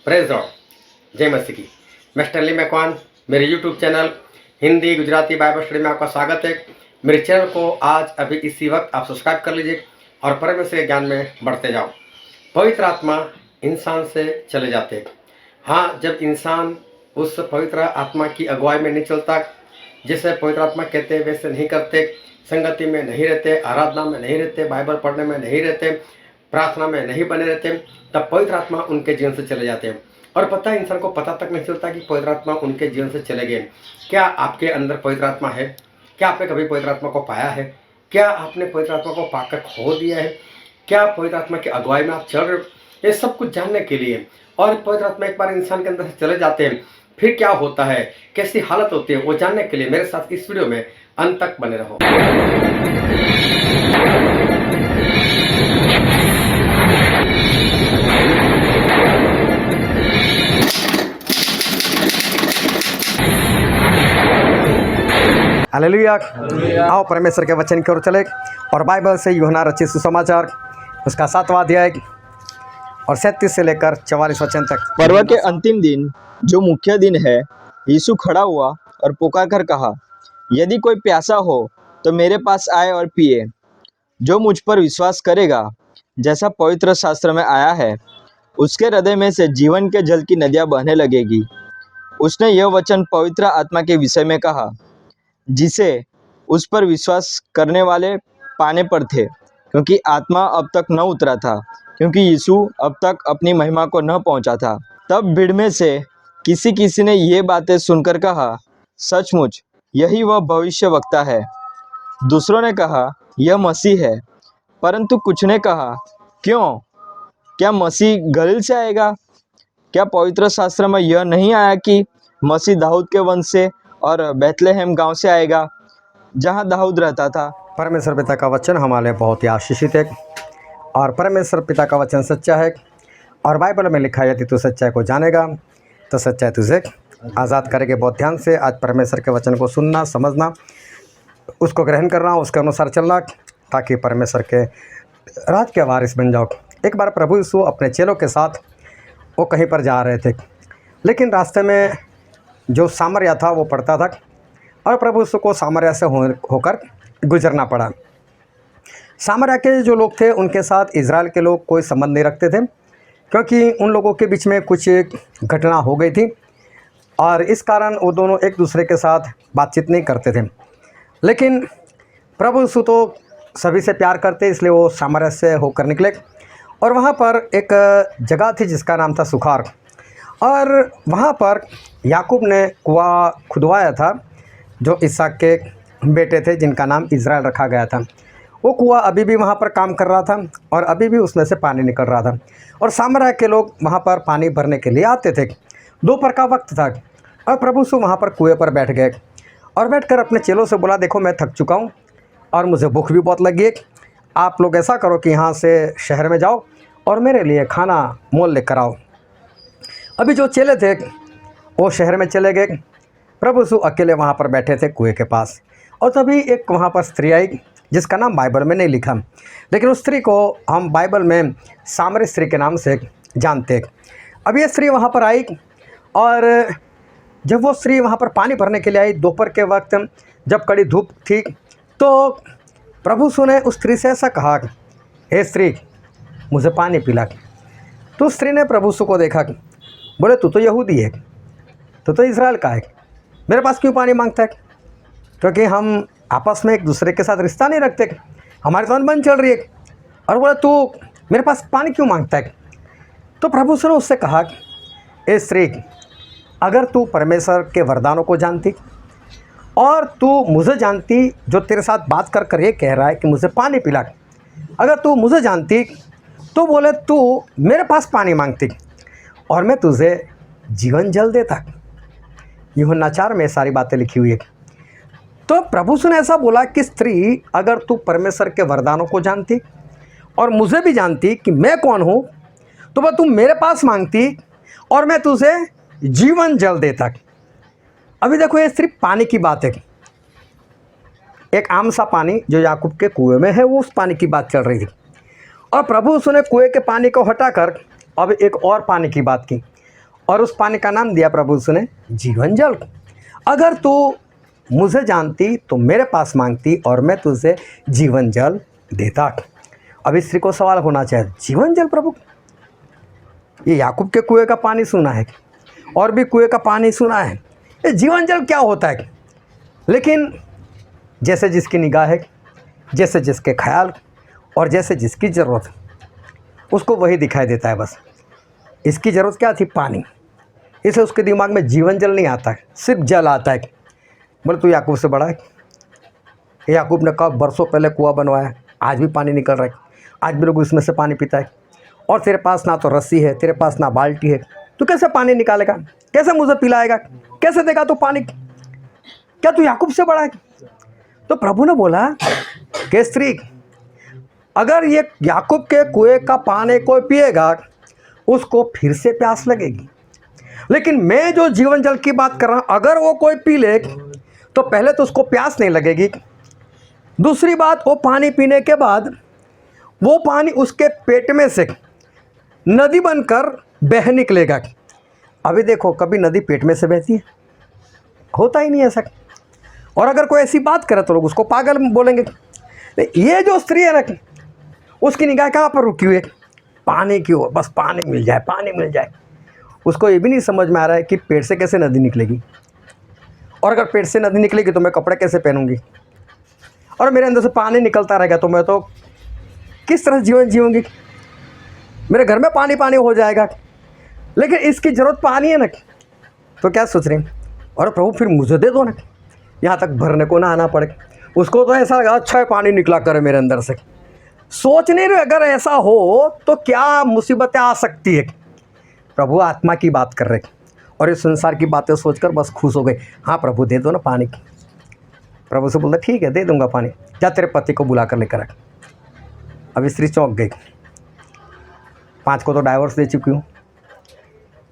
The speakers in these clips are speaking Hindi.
प्रेज लॉर्ड, जय मसीह की। मैं स्टैनली मैकवान, मेरे YouTube channel Hindi Gujarati Bible study में आपका स्वागत है। मेरे चैनल को आज अभी इसी वक्त आप सब्सक्राइब कर लीजिए और परमेश्वर के ज्ञान में बढ़ते जाओ। पवित्र आत्मा इंसान से चले जाते हैं। हाँ, जब इंसान उस पवित्र आत्मा की अगुवाई में नहीं चलता, जिसे पवित्र आत्मा कहते हैं वैसे नहीं करते, संगति में नहीं रहते, आराधना में नहीं रहते, बाइबल पढ़ने में नहीं रहते, प्रार्थना में नहीं बने रहते, तब पवित्र आत्मा उनके जीवन से चले जाते हैं। और पता है, इंसान को पता तक नहीं चलता कि पवित्र आत्मा उनके जीवन से चले गए। क्या आपके अंदर पवित्र आत्मा है? क्या आपने कभी पवित्र आत्मा को पाया है? क्या आपने पवित्र आत्मा को पाकर खो दिया है? क्या पवित्र आत्मा की अगुवाई में आप चल रहे हो? ये सब कुछ जानने के लिए, और पवित्र आत्मा एक बार इंसान के अंदर से चले जाते हैं, फिर क्या होता है, कैसी हालत होती है, वो जानने के लिए मेरे साथ इस वीडियो में अंत तक बने रहो। हालेलुया। आओ परमेश्वर के वचन की ओर चले और बाइबल से यूहन्ना रचित सुसमाचार उसका 7वां अध्याय और 37 से लेकर 44 वचन तक। पर्व के अंतिम दिन, जो मुख्य दिन है, यीशु खड़ा हुआ और पुकार कर कहा, यदि कोई प्यासा हो तो मेरे पास आए और पिए। जो मुझ पर विश्वास करेगा, जैसा पवित्र शास्त्र में आया है, उसके हृदय में से जीवन के जल की नदियां बहने लगेगी। उसने यह वचन पवित्र आत्मा के विषय में कहा, जिसे उस पर विश्वास करने वाले पाने पर थे, क्योंकि आत्मा अब तक न उतरा था, क्योंकि यीशु अब तक अपनी महिमा को न पहुंचा था। तब भीड़ में से किसी ने ये बातें सुनकर कहा, सचमुच यही वह भविष्यवक्ता है। दूसरों ने कहा, यह मसीह है। परंतु कुछ ने कहा, क्यों? क्या मसीह गलील से आएगा? क्या पवित्र शास्त्र में यह नहीं आया कि मसीह दाऊद के वंश से और बैतलहम गांव से आएगा, जहां दाऊद रहता था? परमेश्वर पिता का वचन हमारे लिए बहुत ही आशीषित है, और परमेश्वर पिता का वचन सच्चा है। और बाइबल में लिखा है, यदि तू सच्चाई को जानेगा तो सच्चाई तुझे आज़ाद करेगी। बहुत ध्यान से आज परमेश्वर के वचन को सुनना, समझना, उसको ग्रहण करना, उसके अनुसार चलना, ताकि परमेश्वर के राज के वारिस बन जाओ। एक बार प्रभु यीशु अपने चेलों के साथ वो कहीं पर जा रहे थे, लेकिन रास्ते में जो सामरिया था वो पड़ता था, और प्रभु यीशु को सामरिया से होकर गुजरना पड़ा। सामरिया के जो लोग थे, उनके साथ इज़राइल के लोग कोई संबंध नहीं रखते थे, क्योंकि उन लोगों के बीच में कुछ घटना हो गई थी, और इस कारण वो दोनों एक दूसरे के साथ बातचीत नहीं करते थे। लेकिन प्रभु यीशु तो सभी से प्यार करते, इसलिए वो सामरिया से होकर निकले, और वहाँ पर एक जगह थी जिसका नाम था सुखार, और वहाँ पर याकूब ने कुआं खुदवाया था, जो इसहाक के बेटे थे, जिनका नाम इज़राइल रखा गया था। वो कुआं अभी भी वहाँ पर काम कर रहा था, और अभी भी उसमें से पानी निकल रहा था, और सामरिया के लोग वहाँ पर पानी भरने के लिए आते थे। दोपहर का वक्त था, और प्रभु यीशु वहाँ पर कुएं पर बैठ गए, और बैठकर अपने चेलों से बोला, देखो मैं थक चुका हूँ और मुझे भूख भी बहुत लगी है। आप लोग ऐसा करो कि यहाँ से शहर में जाओ और मेरे लिए खाना मोल लेकर आओ। अभी जो चेले थे वो शहर में चले गए, प्रभु यीशु अकेले वहाँ पर बैठे थे कुएं के पास। और तभी एक वहाँ पर स्त्री आई, जिसका नाम बाइबल में नहीं लिखा, लेकिन उस स्त्री को हम बाइबल में सामरी स्त्री के नाम से जानते हैं। अब ये स्त्री वहाँ पर आई, और जब वो स्त्री वहाँ पर पानी भरने के लिए आई, दोपहर के वक्त जब कड़ी धूप थी, तो प्रभु यीशु ने उस स्त्री से ऐसा कहा, हे स्त्री, मुझे पानी पिला। तो स्त्री ने प्रभु यीशु को देखा, बोले, तू तो यहूदी है, तू तो इज़राइल का है, मेरे पास क्यों पानी मांगता है? क्योंकि हम आपस में एक दूसरे के साथ रिश्ता नहीं रखते, हमारी तो अनबन चल रही है, और बोला तू मेरे पास पानी क्यों मांगता है? तो प्रभु यीशु ने उससे कहा, ए स्त्री, अगर तू परमेश्वर के वरदानों को जानती और तू मुझे जानती, जो तेरे साथ बात कर कर ये कह रहा है कि मुझे पानी पिला, अगर तू मुझे जानती तो बोले तू मेरे पास पानी मांगती और मैं तुझे जीवन जल देता। यूहन्ना 4 में सारी बातें लिखी हुई है। तो प्रभु यीशु ने ऐसा बोला कि स्त्री, अगर तू परमेश्वर के वरदानों को जानती और मुझे भी जानती कि मैं कौन हूँ, तो वह तू मेरे पास मांगती और मैं तुझे जीवन जल देता। अभी देखो, ये सिर्फ पानी की बात है। एक आम सा पानी जो याकूब के कुएं में है, वो उस पानी की बात चल रही थी, और प्रभु यीशु ने कुएं के पानी को हटाकर अब एक और पानी की बात की। और उस पानी का नाम दिया प्रभु उसने जीवन जल। अगर तू मुझे जानती तो मेरे पास मांगती और मैं तुझे जीवन जल देता। अब इस स्त्री को सवाल होना चाहिए, जीवन जल प्रभु? ये याकूब के कुएं का पानी सुना है और भी कुएं का पानी सुना है, ये जीवन जल क्या होता है? लेकिन जैसे जिसकी निगाह है, जैसे जिसके ख्याल और जैसे जिसकी ज़रूरत, उसको वही दिखाई देता है। बस इसकी ज़रूरत क्या थी? पानी। इसे उसके दिमाग में जीवन जल नहीं आता है, सिर्फ जल आता है। बोले तू याकूब से बड़ा है? याकूब ने कहा बरसों पहले कुआं बनवाया, आज भी पानी निकल रहा है, आज भी लोग उसमें से पानी पीता है। और तेरे पास ना तो रस्सी है, तेरे पास ना बाल्टी है, तू कैसे पानी निकालेगा? कैसे मुझे पिलाएगा? कैसे देगा तू पानी? क्या तू याकूब से बड़ा है? तो प्रभु ने बोला कि स्त्री, अगर ये याकूब के कुएं का पानी कोई पिएगा उसको फिर से प्यास लगेगी, लेकिन मैं जो जीवन जल की बात कर रहा हूँ, अगर वो कोई पी ले तो पहले तो उसको प्यास नहीं लगेगी, दूसरी बात वो पानी पीने के बाद वो पानी उसके पेट में से नदी बनकर बह निकलेगा। अभी देखो, कभी नदी पेट में से बहती है? होता ही नहीं ऐसा। और अगर कोई ऐसी बात करे तो लोग उसको पागल बोलेंगे। ये जो स्त्री है ना, उसकी निगाह कहाँ पर रुकी हुई है? पानी की ओर, बस पानी मिल जाए, पानी मिल जाए। उसको ये भी नहीं समझ में आ रहा है कि पेट से कैसे नदी निकलेगी, और अगर पेट से नदी निकलेगी तो मैं कपड़े कैसे पहनूंगी, और मेरे अंदर से पानी निकलता रहेगा तो मैं तो किस तरह जीवन जीऊँगी? मेरे घर में पानी पानी हो जाएगा। लेकिन इसकी ज़रूरत पानी है ना, तो क्या सोच रही? और प्रभु फिर मुझे दे दो ना, यहाँ तक भरने को ना आना पड़े। उसको तो ऐसा लगा अच्छा है पानी निकला करे मेरे अंदर से। सोच नहीं रहे अगर ऐसा हो तो क्या मुसीबतें आ सकती है। प्रभु आत्मा की बात कर रहे और इस संसार की बातें सोचकर बस खुश हो गए। हाँ प्रभु दे दो ना पानी। प्रभु से बोलता ठीक है दे दूंगा पानी, जा तेरे पति को बुला कर लेकर आ। अब स्त्री चौंक गई, 5 को तो डाइवोर्स दे चुकी हूँ,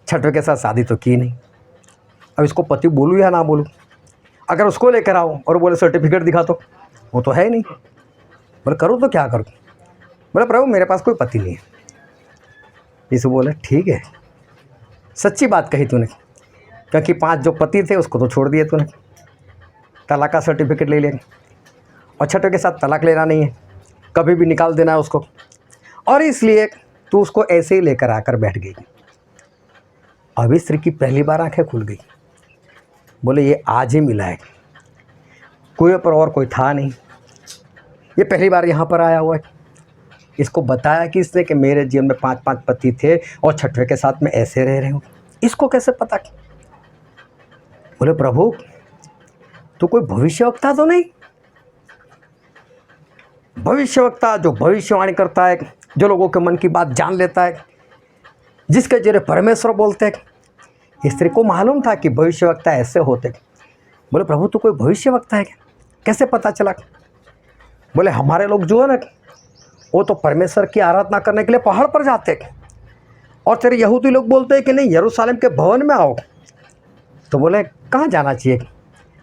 6वें के साथ शादी तो की नहीं। अब इसको पति बोलूँ या ना बोलूँ? अगर उसको लेकर आओ और बोले सर्टिफिकेट दिखा तो, वो तो है नहीं। बोले करूँ तो क्या करूँ? बोले प्रभु मेरे पास कोई पति नहीं है। यीशु बोले ठीक है, सच्ची बात कही तूने, क्योंकि 5 जो पति थे उसको तो छोड़ दिए तूने, तलाक का सर्टिफिकेट ले लिया, और 6वें के साथ तलाक लेना नहीं है, कभी भी निकाल देना है उसको, और इसलिए तू उसको ऐसे ही लेकर आकर बैठ गई। अभी स्त्री की पहली बार आंखें खुल गई। बोले ये आज ही मिला है, कुएं पर और कोई था नहीं, ये पहली बार यहाँ पर आया हुआ है। इसको बताया कि इसने कि मेरे जीवन में 5 पति थे और 6वें के साथ मैं ऐसे रह रही हूँ, इसको कैसे पता? बोले प्रभु तू कोई भविष्यवक्ता तो नहीं? भविष्यवक्ता जो भविष्यवाणी करता है, जो लोगों के मन की बात जान लेता है, जिसके जरिए परमेश्वर बोलते हैं। स्त्री को मालूम था कि भविष्यवक्ता ऐसे होते। बोले प्रभु तू कोई भविष्यवक्ता है क्या? कैसे पता चला? बोले हमारे लोग जो है ना, वो तो परमेश्वर की आराधना करने के लिए पहाड़ पर जाते हैं, और तेरे यहूदी लोग बोलते हैं कि नहीं यरूशलेम के भवन में आओ। तो बोले कहाँ जाना चाहिए?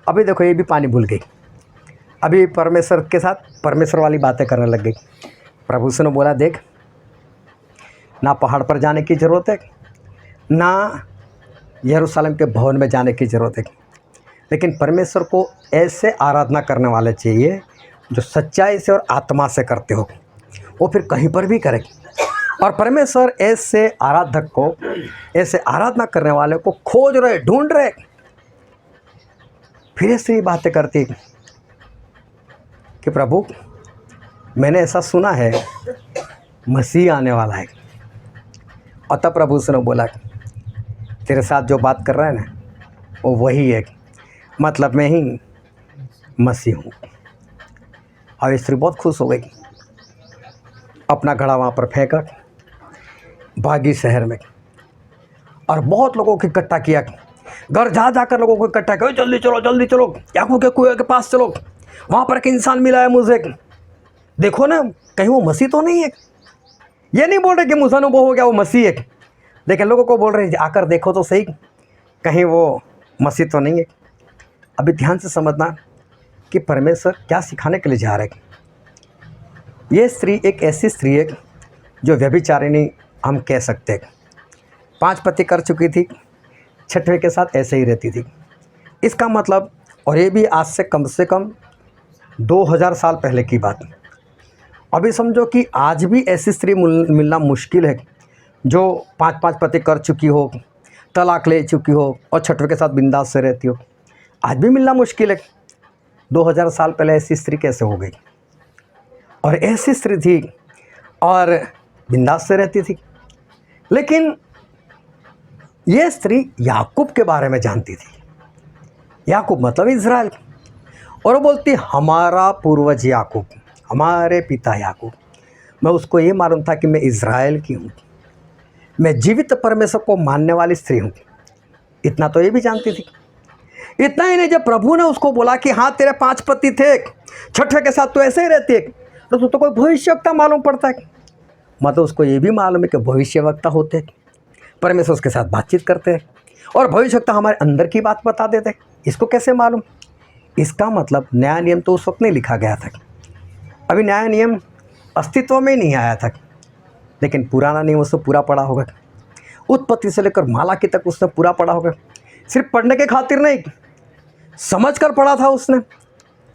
अभी देखो ये भी पानी भूल गई, अभी परमेश्वर के साथ परमेश्वर वाली बातें करने लग गई। प्रभु से ने बोला देख, ना पहाड़ पर जाने की ज़रूरत है, ना यरूशलेम के भवन में जाने की ज़रूरत है, लेकिन परमेश्वर को ऐसे आराधना करने वाले चाहिए जो सच्चाई से और आत्मा से करते हो, वो फिर कहीं पर भी करे। और परमेश्वर ऐसे आराधक को, ऐसे आराधना करने वाले को खोज रहे, ढूंढ रहे। फिर ऐसी बातें करती कि प्रभु मैंने ऐसा सुना है मसीह आने वाला है। और तब प्रभु से ने बोला तेरे साथ जो बात कर रहा है ना वो वही है, मतलब मैं ही मसीह हूँ। और स्त्री बहुत खुश हो गई, अपना घड़ा वहाँ पर फेंका, भागी शहर में, और बहुत लोगों को इकट्ठा किया। घर जा जाकर लोगों को इकट्ठा किया, जल्दी चलो याकूब के कुएं के पास चलो, वहाँ पर एक इंसान मिला है मुझे, देखो ना कहीं वो मसीह तो नहीं है। ये नहीं बोल रहे कि मुझे अनुभव हो गया वो मसीह है, लेकिन लोगों को बोल रहे हैं आकर देखो तो सही, कहीं वो मसीह तो नहीं है। अभी ध्यान से समझना कि परमेश्वर क्या सिखाने के लिए जा रहे हैं। ये स्त्री एक ऐसी स्त्री है जो व्यभिचारिणी हम कह सकते हैं। 5 पति कर चुकी थी, छठवें के साथ ऐसे ही रहती थी। इसका मतलब, और ये भी आज से कम 2000 साल पहले की बात। अभी समझो कि आज भी ऐसी स्त्री मिलना मुश्किल है जो 5-5 पति कर चुकी हो, तलाक ले चुकी हो और छठवें के साथ बिंदास से रहती हो। आज भी मिलना मुश्किल है। 2000 साल पहले ऐसी स्त्री कैसे हो गई? और ऐसी स्त्री थी और बिंदास से रहती थी। लेकिन ये स्त्री याकूब के बारे में जानती थी। याकूब मतलब इज़राइल। और वो बोलती, हमारा पूर्वज याकूब, हमारे पिता याकूब। मैं उसको ये मालूम था कि मैं इज़राइल की हूँ, मैं जीवित परमेश्वर को मानने वाली स्त्री हूँ। इतना तो ये भी जानती थी। इतना ही नहीं, जब प्रभु ने उसको बोला कि हाँ तेरे 5 पति थे, छठवें के साथ तो ऐसे ही रहती है, तो कोई भविष्यवक्ता मालूम पड़ता है। मतलब उसको ये भी मालूम है कि भविष्यवक्ता होते हैं, परमेश्वर उसके साथ बातचीत करते हैं और भविष्यवक्ता हमारे अंदर की बात बता देते हैं। इसको कैसे मालूम? इसका मतलब नया नियम तो उस वक्त नहीं लिखा गया था, अभी नया नियम अस्तित्व में नहीं आया था, लेकिन पुराना नियम उसने पूरा पढ़ा होगा। उत्पत्ति से लेकर मालाकी तक उसने पूरा पढ़ा होगा। सिर्फ पढ़ने के खातिर नहीं, समझ कर पढ़ा था उसने।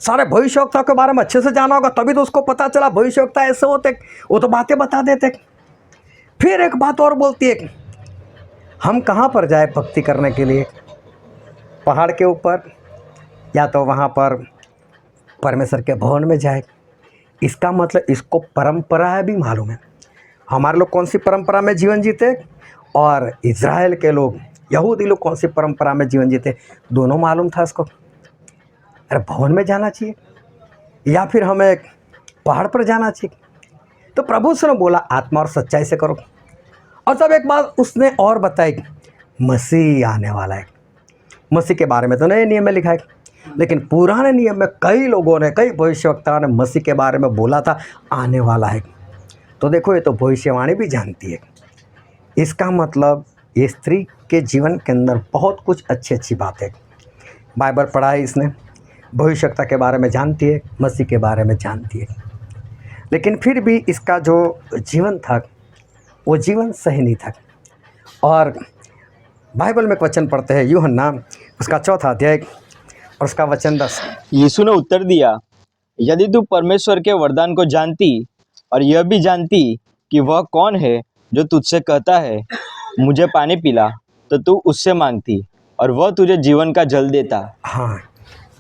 सारे भविष्यवक्ता के बारे में अच्छे से जाना होगा, तभी तो उसको पता चला भविष्यवक्ता ऐसे होते, वो तो बातें बता देते। फिर एक बात और बोलती है, हम कहाँ पर जाए भक्ति करने के लिए? पहाड़ के ऊपर, या तो वहाँ पर परमेश्वर के भवन में जाए। इसका मतलब इसको परंपरा भी मालूम है। हमारे लोग कौन सी परंपरा में जीवन जीते और इज़राइल के लोग, यहूदी लोग कौन सी परंपरा में जीवन जीते, दोनों मालूम था इसको। अरे भवन में जाना चाहिए या फिर हमें पहाड़ पर जाना चाहिए? तो प्रभु से बोला आत्मा और सच्चाई से करो। और तब एक बात उसने और बताई, मसीह आने वाला है। मसीह के बारे में तो नए नियम में लिखा है, लेकिन पुराने नियम में कई लोगों ने, कई भविष्यवक्ताओं ने मसीह के बारे में बोला था आने वाला है। तो देखो, ये तो भविष्यवाणी भी जानती है। इसका मतलब ये स्त्री के जीवन के अंदर बहुत कुछ अच्छी बात है। बाइबल पढ़ा है इसने, भविष्यवक्ता के बारे में जानती है, मसीह के बारे में जानती है, लेकिन फिर भी इसका जो जीवन था वो जीवन सही नहीं था। और बाइबल में एक वचन पढ़ते हैं, यूहन्ना उसका 4 अध्याय और उसका वचन 10। यीशु ने उत्तर दिया, यदि तू परमेश्वर के वरदान को जानती और यह भी जानती कि वह कौन है जो तुझसे कहता है मुझे पानी पिला, तो तू उससे मांगती और वह तुझे जीवन का जल देता। हाँ,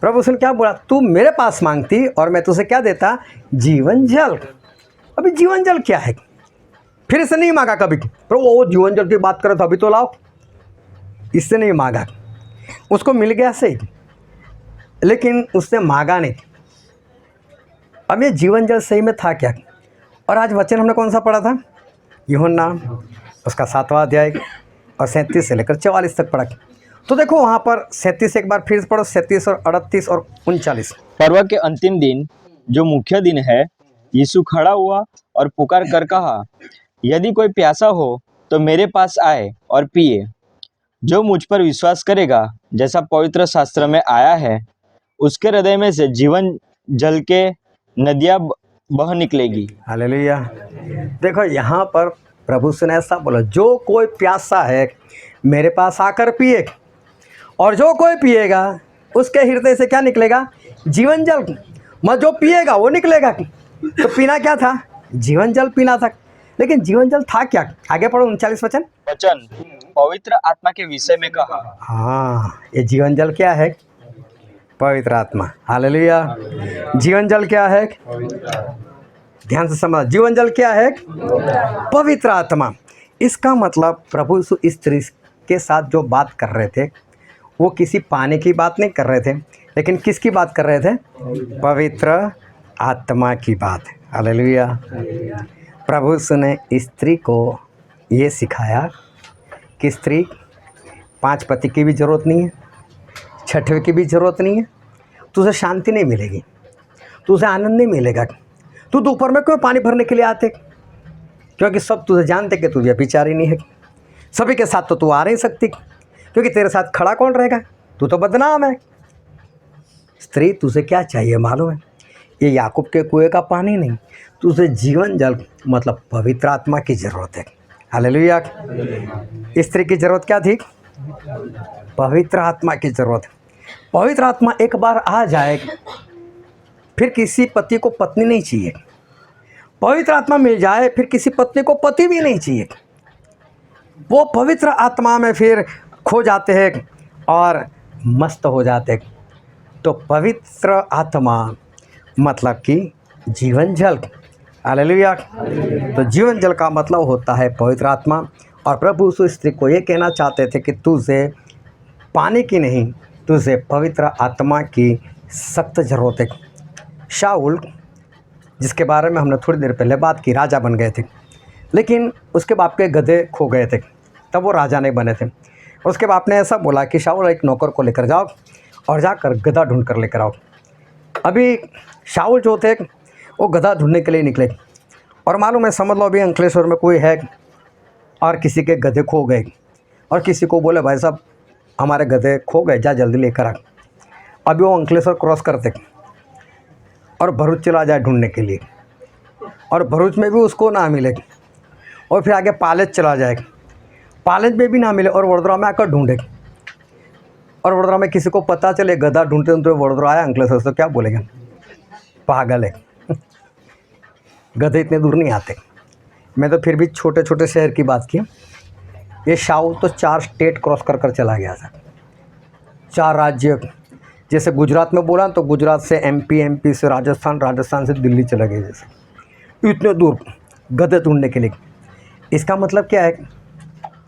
प्रभु उसने क्या बोला? तू मेरे पास मांगती और मैं तुझे क्या देता? जीवन जल। अभी जीवन जल क्या है? फिर इसे नहीं मांगा कभी, प्रभु वो जीवन जल की बात करे तो अभी तो लाओ। इससे नहीं मांगा, उसको मिल गया सही, लेकिन उसने मांगा नहीं। अब ये जीवन जल सही में था क्या? और आज वचन हमने कौन सा पढ़ा था? यूहन्ना उसका 7वां अध्याय और 37 से लेकर 44 तक पढ़ा। तो देखो वहाँ पर 37 एक बार फिर पढ़ो, 37 और 38 और 39। पर्व के अंतिम दिन, जो मुख्य दिन है, यीशु खड़ा हुआ और पुकार कर कहा, यदि कोई प्यासा हो तो मेरे पास आए और पिए। जो मुझ पर विश्वास करेगा, जैसा पवित्र शास्त्र में आया है, उसके हृदय में से जीवन जल के नदियां बह निकलेगी। हालेलुया। देखो यहाँ पर प्रभु से ऐसा बोला, जो कोई प्यासा है मेरे पास आकर पिए, और जो कोई पिएगा उसके हृदय से क्या निकलेगा? जीवन जल। मतलब जो पिएगा वो निकलेगा। तो पीना क्या था? जीवन जल पीना था। लेकिन जीवन जल था क्या? आगे पढ़ो 39 वचन। पवित्र आत्मा के विषय में कहा। हाँ, ये जीवन जल क्या है? पवित्र आत्मा। हालेलुया। जीवन जल क्या है? ध्यान से समझ, जीवन जल क्या है? पवित्र आत्मा। इसका मतलब प्रभु यीशु इस स्त्री के साथ जो बात कर रहे थे, वो किसी पानी की बात नहीं कर रहे थे, लेकिन किसकी बात कर रहे थे? पवित्र आत्मा की बात। हालेलुया। प्रभु यीशु ने स्त्री को ये सिखाया कि स्त्री 5 पति की भी ज़रूरत नहीं है, छठवें की भी ज़रूरत नहीं है। तुझे शांति नहीं मिलेगी, तुझे आनंद नहीं मिलेगा। तू दोपहर में क्यों पानी भरने के लिए आते? क्योंकि सब तुझे जानते कि तू व्यभिचारी नहीं है। सभी के साथ तो तू आ नहीं सकती, क्योंकि तेरे साथ खड़ा कौन रहेगा? तू तो बदनाम है। स्त्री, तुझे क्या चाहिए मालूम है? ये याकूब के कुएं का पानी नहीं, तुझे जीवन जल मतलब पवित्र आत्मा की ज़रूरत है। हालेलुया। स्त्री की ज़रूरत क्या थी? पवित्र आत्मा की ज़रूरत है। पवित्र आत्मा एक बार आ जाए फिर किसी पति को पत्नी नहीं चाहिए। पवित्र आत्मा मिल जाए फिर किसी पत्नी को पति भी नहीं चाहिए। वो पवित्र आत्मा में फिर खो जाते हैं और मस्त हो जाते हैं। तो पवित्र आत्मा मतलब कि जीवन जल। हालेलुया। तो जीवन जल का मतलब होता है पवित्र आत्मा। और प्रभु उस स्त्री को ये कहना चाहते थे कि तुझे पानी की नहीं, तुझे पवित्र आत्मा की सख्त ज़रूरत है। शाऊल, जिसके बारे में हमने थोड़ी देर पहले बात की, राजा बन गए थे, लेकिन उसके बाप के गधे खो गए थे, तब वो राजा नहीं बने थे। उसके बाप ने ऐसा बोला कि शाऊल एक नौकर को लेकर जाओ और जाकर गधा ढूंढ कर लेकर आओ। अभी शाऊल जो थे वो गधा ढूंढने के लिए निकले और मालूम है, समझ लो अभी अंकलेश्वर में कोई है और किसी के गधे खो गए और किसी को बोले भाई साहब हमारे गधे खो गए, जा जल्दी लेकर आ। अभी वो अंकलेश्वर क्रॉस करते और भरूच चला जाए ढूंढने के लिए, और भरूच में भी उसको ना मिले, और फिर आगे पालेज चला जाए, पालेज में भी ना मिले और वडोदरा में आकर ढूंढे, और वडोदरा में किसी को पता चले गधा ढूंढते ढूंढते वडोदरा आया अंकलेश्वर, तो क्या बोलेगा, पागल है। गधे इतने दूर नहीं आते। मैं तो फिर भी छोटे छोटे शहर की बात की। ये शाऊल तो 4 स्टेट क्रॉस कर कर चला गया था, 4 राज्य। जैसे गुजरात में बोला तो गुजरात से एमपी, एमपी से राजस्थान, राजस्थान से दिल्ली चला गया, जैसे इतने दूर गधे ढूंढने के लिए। इसका मतलब क्या है,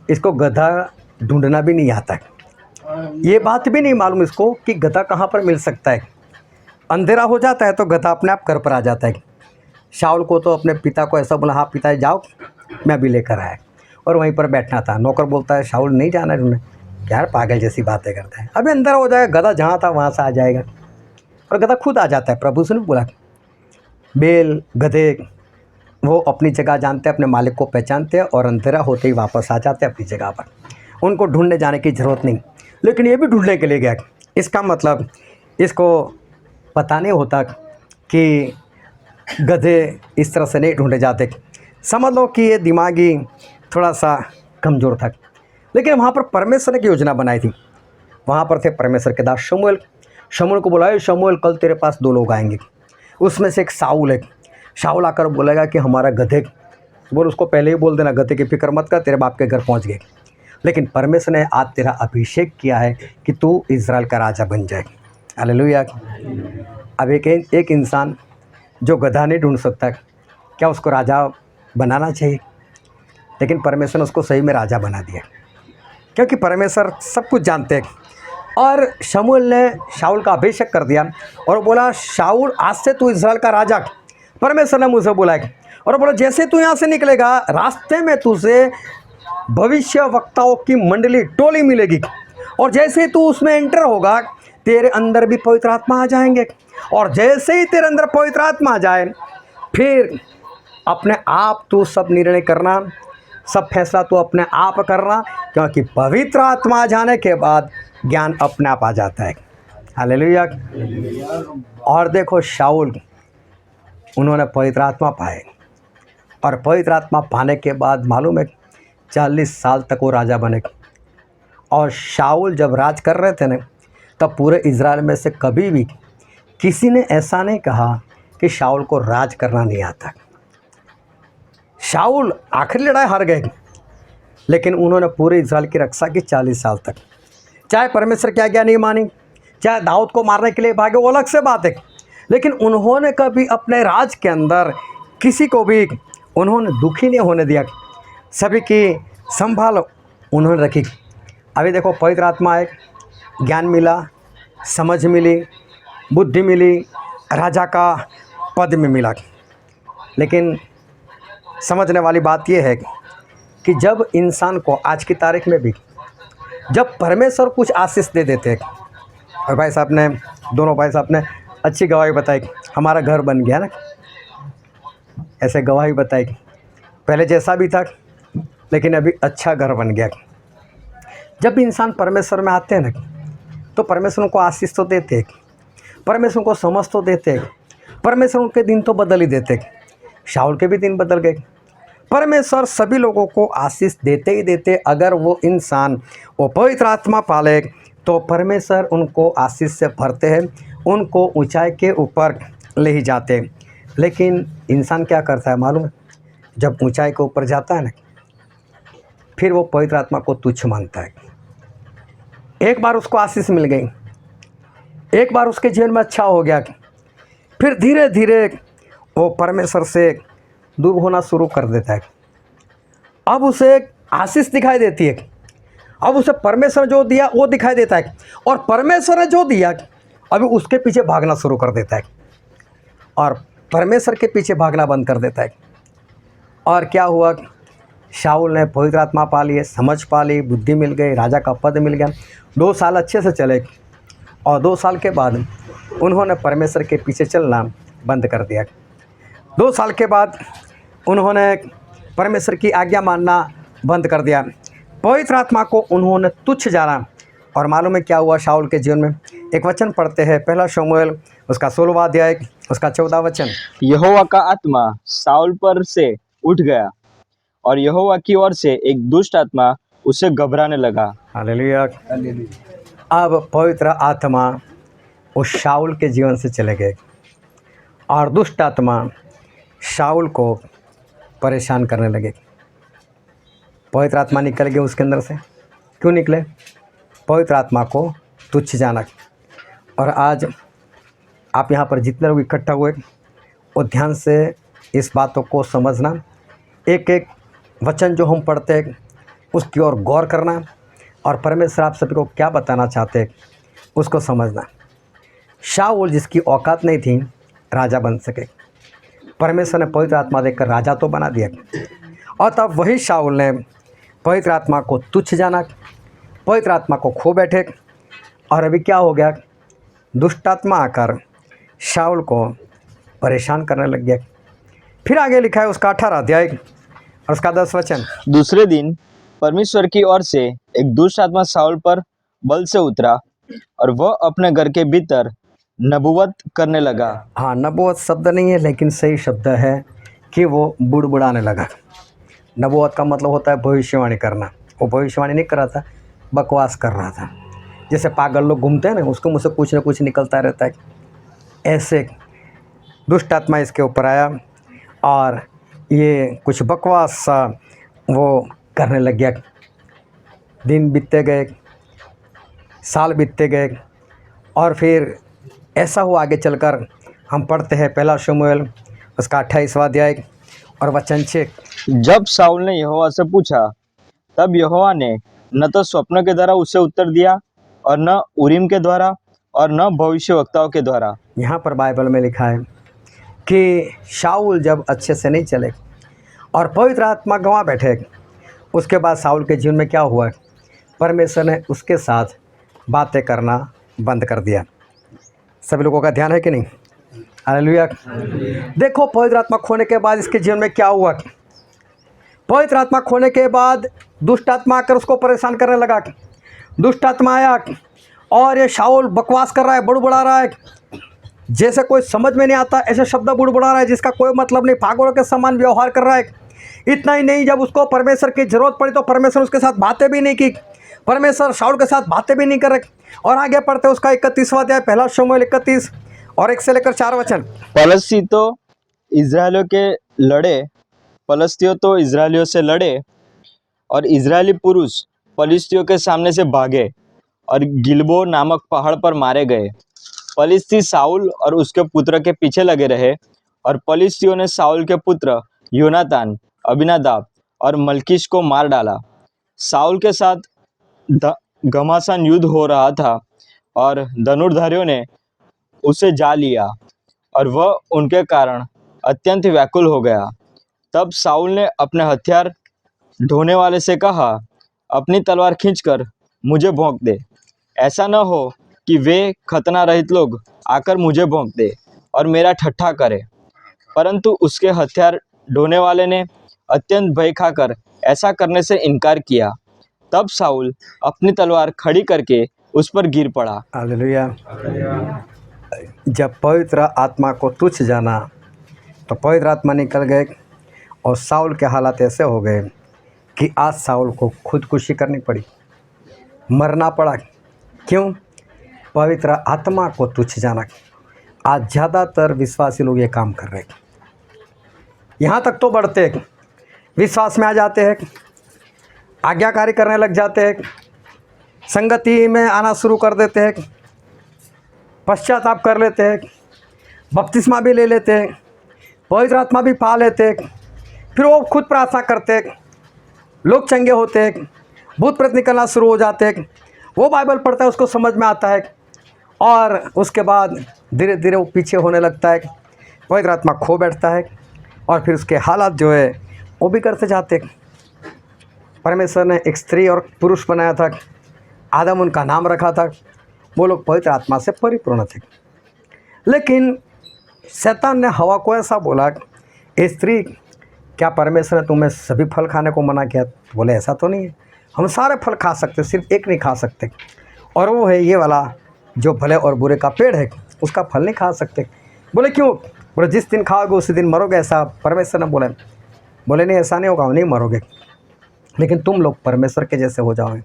इसको गधा ढूंढना भी नहीं आता है। ये बात भी नहीं मालूम इसको कि गधा कहाँ पर मिल सकता है। अंधेरा हो जाता है तो गधा अपने आप घर पर आ जाता है। शाऊल को तो अपने पिता को ऐसा बोला, हाँ पिताजी जाओ, मैं अभी लेकर आया, और वहीं पर बैठना था। नौकर बोलता है शाऊल नहीं जाना है ढूंढने। यार पागल जैसी बातें करता है, अभी अंदर हो जाएगा, गधा जहाँ था वहाँ से आ जाएगा, और गधा खुद आ जाता है। प्रभु से नहीं बोला, बैल गधे वो अपनी जगह जानते हैं, अपने मालिक को पहचानते हैं, और अंधेरा होते ही वापस आ जाते हैं अपनी जगह पर, उनको ढूंढने जाने की ज़रूरत नहीं। लेकिन ये भी ढूंढने के लिए गया। इसका मतलब इसको पता नहीं होता कि गधे इस तरह से नहीं ढूंढे जाते। समझ लो कि ये दिमागी थोड़ा सा कमज़ोर था। लेकिन वहाँ पर परमेश्वर ने एक योजना बनाई थी। वहाँ पर थे परमेश्वर के दास शमूएल। शमूएल को बुलाया, शमूएल कल तेरे पास 2 लोग आएंगे, उसमें से एक शाऊल है। शाऊल आकर बोलेगा कि हमारा गधे, बोल उसको पहले ही बोल देना गधे की फिक्र मत कर, तेरे बाप के घर पहुँच गए। लेकिन परमेश्वर ने आज तेरा अभिषेक किया है कि तू इज़राइल का राजा बन जाए। हालेलुया। अब एक इंसान जो गधा नहीं ढूंढ सकता, क्या उसको राजा बनाना चाहिए? लेकिन परमेश्वर ने उसको सही में राजा बना दिया, क्योंकि परमेश्वर सब कुछ जानते हैं। और शमूएल ने शाऊल का अभिषेक कर दिया और बोला, शाऊल आज से तू इज़राइल का राजा। परमेश्वर ने मुझे बोला और बोला, जैसे तू यहाँ से निकलेगा रास्ते में तुझे भविष्य वक्ताओं की मंडली टोली मिलेगी, और जैसे तू उसमें एंटर होगा तेरे अंदर भी पवित्र आत्मा आ जाएंगे, और जैसे ही तेरे अंदर पवित्र आत्मा आ जाए फिर अपने आप तू सब निर्णय करना, सब फैसला तू अपने आप करना, क्योंकि पवित्र आत्मा आ जाने के बाद ज्ञान अपने आप आ जाता है। हालेलुया। और देखो शाऊल, उन्होंने पवित्र आत्मा पाए, और पवित्र आत्मा पाने के बाद मालूम है 40 साल तक वो राजा बने। और शाऊल जब राज कर रहे थे ना, तब पूरे इज़राइल में से कभी भी किसी ने ऐसा नहीं कहा कि शाऊल को राज करना नहीं आता। शाऊल आखिरी लड़ाई हार गए, लेकिन उन्होंने पूरे इज़राइल की रक्षा की 40 साल तक। चाहे परमेश्वर क्या क्या नहीं मानी, चाहे दाऊद को मारने के लिए भागे, वो अलग से बात है, लेकिन उन्होंने कभी अपने राज के अंदर किसी को भी उन्होंने दुखी नहीं होने दिया। सभी की संभाल उन्होंने रखी। अभी देखो पवित्र आत्मा आए, ज्ञान मिला, समझ मिली, बुद्धि मिली, राजा का पद में मिला। लेकिन समझने वाली बात यह है कि जब इंसान को आज की तारीख में भी जब परमेश्वर कुछ आशीष दे देते हैं, और भाई साहब ने, दोनों भाई साहब ने अच्छी गवाही बताई, हमारा घर बन गया ना, ऐसे गवाही बताई, पहले जैसा भी था लेकिन अभी अच्छा घर बन गया। जब भी इंसान परमेश्वर में आते हैं ना, तो परमेश्वर उनको आशीष तो देते हैं, परमेश्वर को समझ तो देते हैं, परमेश्वर उनके दिन तो बदल ही देते हैं। शाऊल के भी दिन बदल गए, परमेश्वर सभी लोगों को आशीष देते ही देते, अगर वो इंसान वो पवित्र आत्मा पाले तो परमेश्वर उनको आशीष से भरते हैं, उनको ऊंचाई के ऊपर ले ही जाते हैं। लेकिन इंसान क्या करता है मालूम है? जब ऊंचाई के ऊपर जाता है ना, फिर वो पवित्र आत्मा को तुच्छ मानता है। एक बार उसको आशीष मिल गई, एक बार उसके जीवन में अच्छा हो गया, फिर धीरे धीरे वो परमेश्वर से दूर होना शुरू कर देता है। अब उसे एक आशीष दिखाई देती है, अब उसे परमेश्वर जो दिया वो दिखाई देता है, और परमेश्वर ने जो दिया अभी उसके पीछे भागना शुरू कर देता है, और परमेश्वर के पीछे भागना बंद कर देता है। और क्या हुआ? शाऊल ने पवित्र आत्मा पा ली, समझ पा ली, बुद्धि मिल गई, राजा का पद मिल गया। 2 साल अच्छे से चले, और 2 साल के बाद उन्होंने परमेश्वर के पीछे चलना बंद कर दिया। 2 साल के बाद उन्होंने परमेश्वर की आज्ञा मानना बंद कर दिया, पवित्र आत्मा को उन्होंने तुच्छ जाना। और मालूम है क्या हुआ शाऊल के जीवन में? एक वचन पढ़ते हैं, पहला शमूएल उसका 16वां अध्याय उसका 14वां वचन। यहोवा का आत्मा साउल पर से उठ गया और यहोवा की ओर से एक दुष्ट आत्मा उसे घबराने लगा। हालेलुया। अब पवित्र आत्मा उस शाऊल के जीवन से चले गए, और दुष्ट आत्मा शाऊल को परेशान करने लगे। पवित्र आत्मा निकल गए उसके अंदर से। क्यों निकले? पवित्र आत्मा को तुच्छ जाना। और आज आप यहाँ पर जितने लोग इकट्ठा हुए, वो ध्यान से इस बातों को समझना, एक एक वचन जो हम पढ़ते हैं उसकी ओर गौर करना, और परमेश्वर आप सभी को क्या बताना चाहते हैं उसको समझना। शाऊल जिसकी औकात नहीं थी राजा बन सके, परमेश्वर ने पवित्र आत्मा देकर राजा तो बना दिया, और तब वही शाऊल ने पवित्र आत्मा को तुच्छ जाना, पवित्र आत्मा को खो बैठे। और अभी क्या हो गया? दुष्ट आत्मा आकर शाऊल को परेशान करने लग गया। फिर आगे लिखा है उसका 18 अध्याय और उसका 10 वचन। दूसरे दिन परमेश्वर की ओर से एक दुष्ट आत्मा साउल पर बल से उतरा और वह अपने घर के भीतर नबूवत करने लगा। हाँ, नबूवत शब्द नहीं है, लेकिन सही शब्द है कि वो बुड़बुड़ाने लगा। नबूवत का मतलब होता है भविष्यवाणी करना। वो भविष्यवाणी नहीं कर रहा था, बकवास कर रहा था। जैसे पागल लोग घूमते हैं ना, उसको मुझसे कुछ ना कुछ निकलता रहता है। ऐसे दुष्ट आत्मा इसके ऊपर आया और ये कुछ बकवास सा वो करने लग गया। दिन बीतते गए, साल बीतते गए, और फिर ऐसा हुआ आगे चलकर हम पढ़ते हैं पहला शमूएल उसका 28वां अध्याय और वचन 6। जब साउल ने यहोवा से पूछा, तब यहोवा ने न तो स्वप्न के द्वारा उसे उत्तर दिया और न उरीम के द्वारा और न भविष्यवक्ताओं के द्वारा। यहाँ पर बाइबल में लिखा है कि शाऊल जब अच्छे से नहीं चले और पवित्र आत्मा गंवा बैठे, उसके बाद शाऊल के जीवन में क्या हुआ? परमेश्वर ने उसके साथ बातें करना बंद कर दिया। सभी लोगों का ध्यान है कि नहीं? हालेलुया। देखो, पवित्र आत्मा खोने के बाद इसके जीवन में क्या हुआ? पवित्र आत्मा खोने के बाद दुष्ट आत्मा आकर उसको परेशान करने लगा। दुष्ट आत्मा आया और ये शाऊल बकवास कर रहा है, बुड़बुड़ा रहा है, जैसे कोई समझ में नहीं आता ऐसे शब्द बुड़बुड़ा रहा है जिसका कोई मतलब नहीं, पागलों के समान व्यवहार कर रहा है। इतना ही नहीं, जब उसको परमेश्वर की जरूरत पड़ी तो परमेश्वर उसके साथ बातें भी नहीं की, परमेश्वर शाऊल के साथ बातें भी नहीं कर रहे। और आगे पढ़ते उसका 31वां अध्याय पहला शमूएल 31 और 1 से लेकर 4 वचन। पलिश्तियों तो इजरायलियों से लड़े और इजरायली पुरुष पलिश्तियों के सामने से भागे और गिलबो नामक पहाड़ पर मारे गए। पलिश्ती साउल और उसके पुत्र के पीछे लगे रहे, और पलिश्तियों ने साउल के पुत्र योनातान, अबीनादाब और मलकीश को मार डाला। साउल के साथ घमासान युद्ध हो रहा था और धनुर्धारियों ने उसे जा लिया और वह उनके कारण अत्यंत व्याकुल हो गया। तब साउल ने अपने हथियार ढोने वाले से कहा, अपनी तलवार खींचकर मुझे भोंक दे, ऐसा न हो कि वे खतना रहित लोग आकर मुझे भोंक दे और मेरा ठट्ठा करे। परंतु उसके हथियार ढोने वाले ने अत्यंत भय खाकर ऐसा करने से इनकार किया। तब साउल अपनी तलवार खड़ी करके उस पर गिर पड़ा। हालेलुया। जब पवित्र आत्मा को तुच्छ जाना तो पवित्र आत्मा निकल गए और साउल के हालात ऐसे हो गए कि आज साउल को खुदकुशी करनी पड़ी, मरना पड़ा। क्यों? पवित्र आत्मा को तुच्छ जाना। आज ज़्यादातर विश्वासी लोग ये काम कर रहे हैं। यहाँ तक तो बढ़ते हैं, विश्वास में आ जाते हैं, आज्ञाकारी करने लग जाते हैं, संगति में आना शुरू कर देते हैं, पश्चाताप कर लेते हैं, बपतिस्मा भी ले लेते हैं, पवित्र आत्मा भी पा लेते हैं, फिर वो खुद प्रार्थना करते हैं, लोग चंगे होते हैं, भूत प्रेत निकलना शुरू हो जाते हैं, वो बाइबल पढ़ता है, उसको समझ में आता है, और उसके बाद धीरे धीरे वो पीछे होने लगता है, पवित्र आत्मा खो बैठता है, और फिर उसके हालात जो है वो भी करते जाते हैं। परमेश्वर ने एक स्त्री और पुरुष बनाया था, आदम उनका नाम रखा था, वो लोग पवित्र आत्मा से परिपूर्ण थे। लेकिन शैतान ने हवा को ऐसा बोला, ए स्त्री, क्या परमेश्वर ने तुम्हें सभी फल खाने को मना किया? बोले ऐसा तो नहीं है, हम सारे फल खा सकते, सिर्फ एक नहीं खा सकते, और वो है ये वाला जो भले और बुरे का पेड़ है, उसका फल नहीं खा सकते। बोले क्यों? बोले जिस दिन खाओगे उसी दिन मरोगे, ऐसा परमेश्वर ने बोले। बोले नहीं, ऐसा नहीं होगा, नहीं मरोगे, लेकिन तुम लोग परमेश्वर के जैसे हो जाओगे।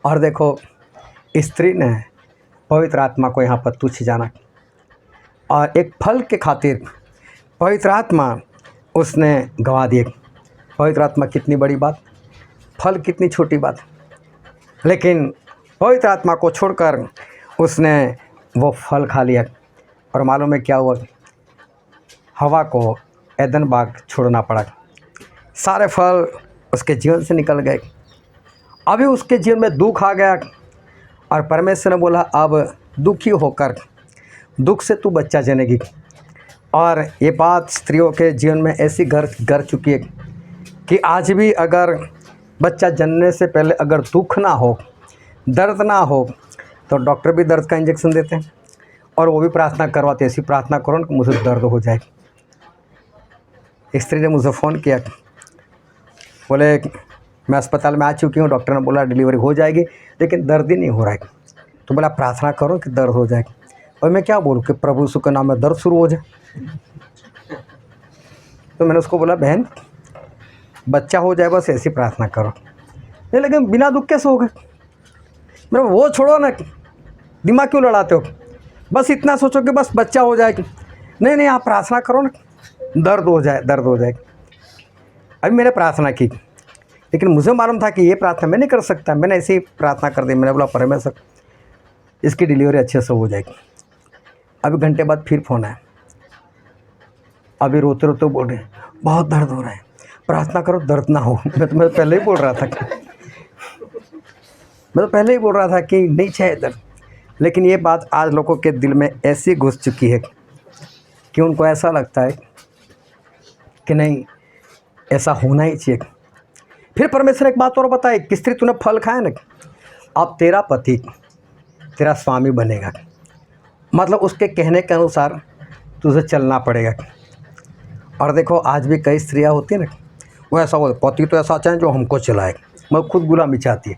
और देखो, स्त्री ने पवित्र आत्मा को यहाँ पर तुच्छ जाना, और एक फल के खातिर पवित्र आत्मा उसने गंवा दिए। पवित्र आत्मा कितनी बड़ी बात, फल कितनी छोटी बात। लेकिन पवित्र आत्मा को छोड़कर उसने वो फल खा लिया, और मालूम है क्या हुआ? हवा को एदन बाग छोड़ना पड़ा, सारे फल उसके जीवन से निकल गए। अभी उसके जीवन में दुख आ गया, और परमेश्वर ने बोला अब दुखी होकर दुख से तू बच्चा जनेगी। और ये बात स्त्रियों के जीवन में ऐसी घर चुकी है कि आज भी अगर बच्चा जनने से पहले अगर दुख ना हो, दर्द ना हो, तो डॉक्टर भी दर्द का इंजेक्शन देते हैं, और वो भी प्रार्थना करवाते, ऐसी प्रार्थना करो कि मुझे दर्द हो जाए। स्त्री ने मुझे फ़ोन किया, बोले मैं अस्पताल में आ चुकी हूँ, डॉक्टर ने बोला डिलीवरी हो जाएगी, लेकिन दर्द ही नहीं हो रहा है। तो बोला प्रार्थना करो कि दर्द हो जाए। और मैं क्या बोलूँ कि प्रभु यीशु के नाम में दर्द शुरू हो जाए। तो मैंने उसको बोला बहन, बच्चा हो जाए बस ऐसी प्रार्थना करो। नहीं, लेकिन बिना दुख कैसे होगा? मैं वो छोड़ो ना, दिमाग क्यों लड़ाते हो? बस इतना सोचो कि बस बच्चा हो जाए। नहीं नहीं, आप प्रार्थना करो ना, दर्द हो जाए, दर्द हो जाए। अभी मैंने प्रार्थना की, लेकिन मुझे मालूम था कि ये प्रार्थना मैं नहीं कर सकता। मैंने ऐसे ही प्रार्थना कर दी। मैंने बोला परमेश्वर इसकी डिलीवरी अच्छे से हो जाएगी। अभी घंटे बाद फिर फ़ोन आया, अभी रोते रोते बोल रहे बहुत दर्द हो रहा है, प्रार्थना करो दर्द ना हो। मैं पहले ही बोल रहा था कि नहीं चाहिए दर्द। लेकिन ये बात आज लोगों के दिल में ऐसी घुस चुकी है कि उनको ऐसा लगता है कि नहीं, ऐसा होना ही चाहिए। फिर परमेश्वर एक बात और बताए कि स्त्री तूने फल खाया ना, अब तेरा पति तेरा स्वामी बनेगा, मतलब उसके कहने के अनुसार तुझे चलना पड़ेगा। और देखो आज भी कई स्त्रियां होती हैं ना, वो ऐसा हो पति तो ऐसा चाहे जो हमको चलाए, मैं खुद गुलामी चाहती है।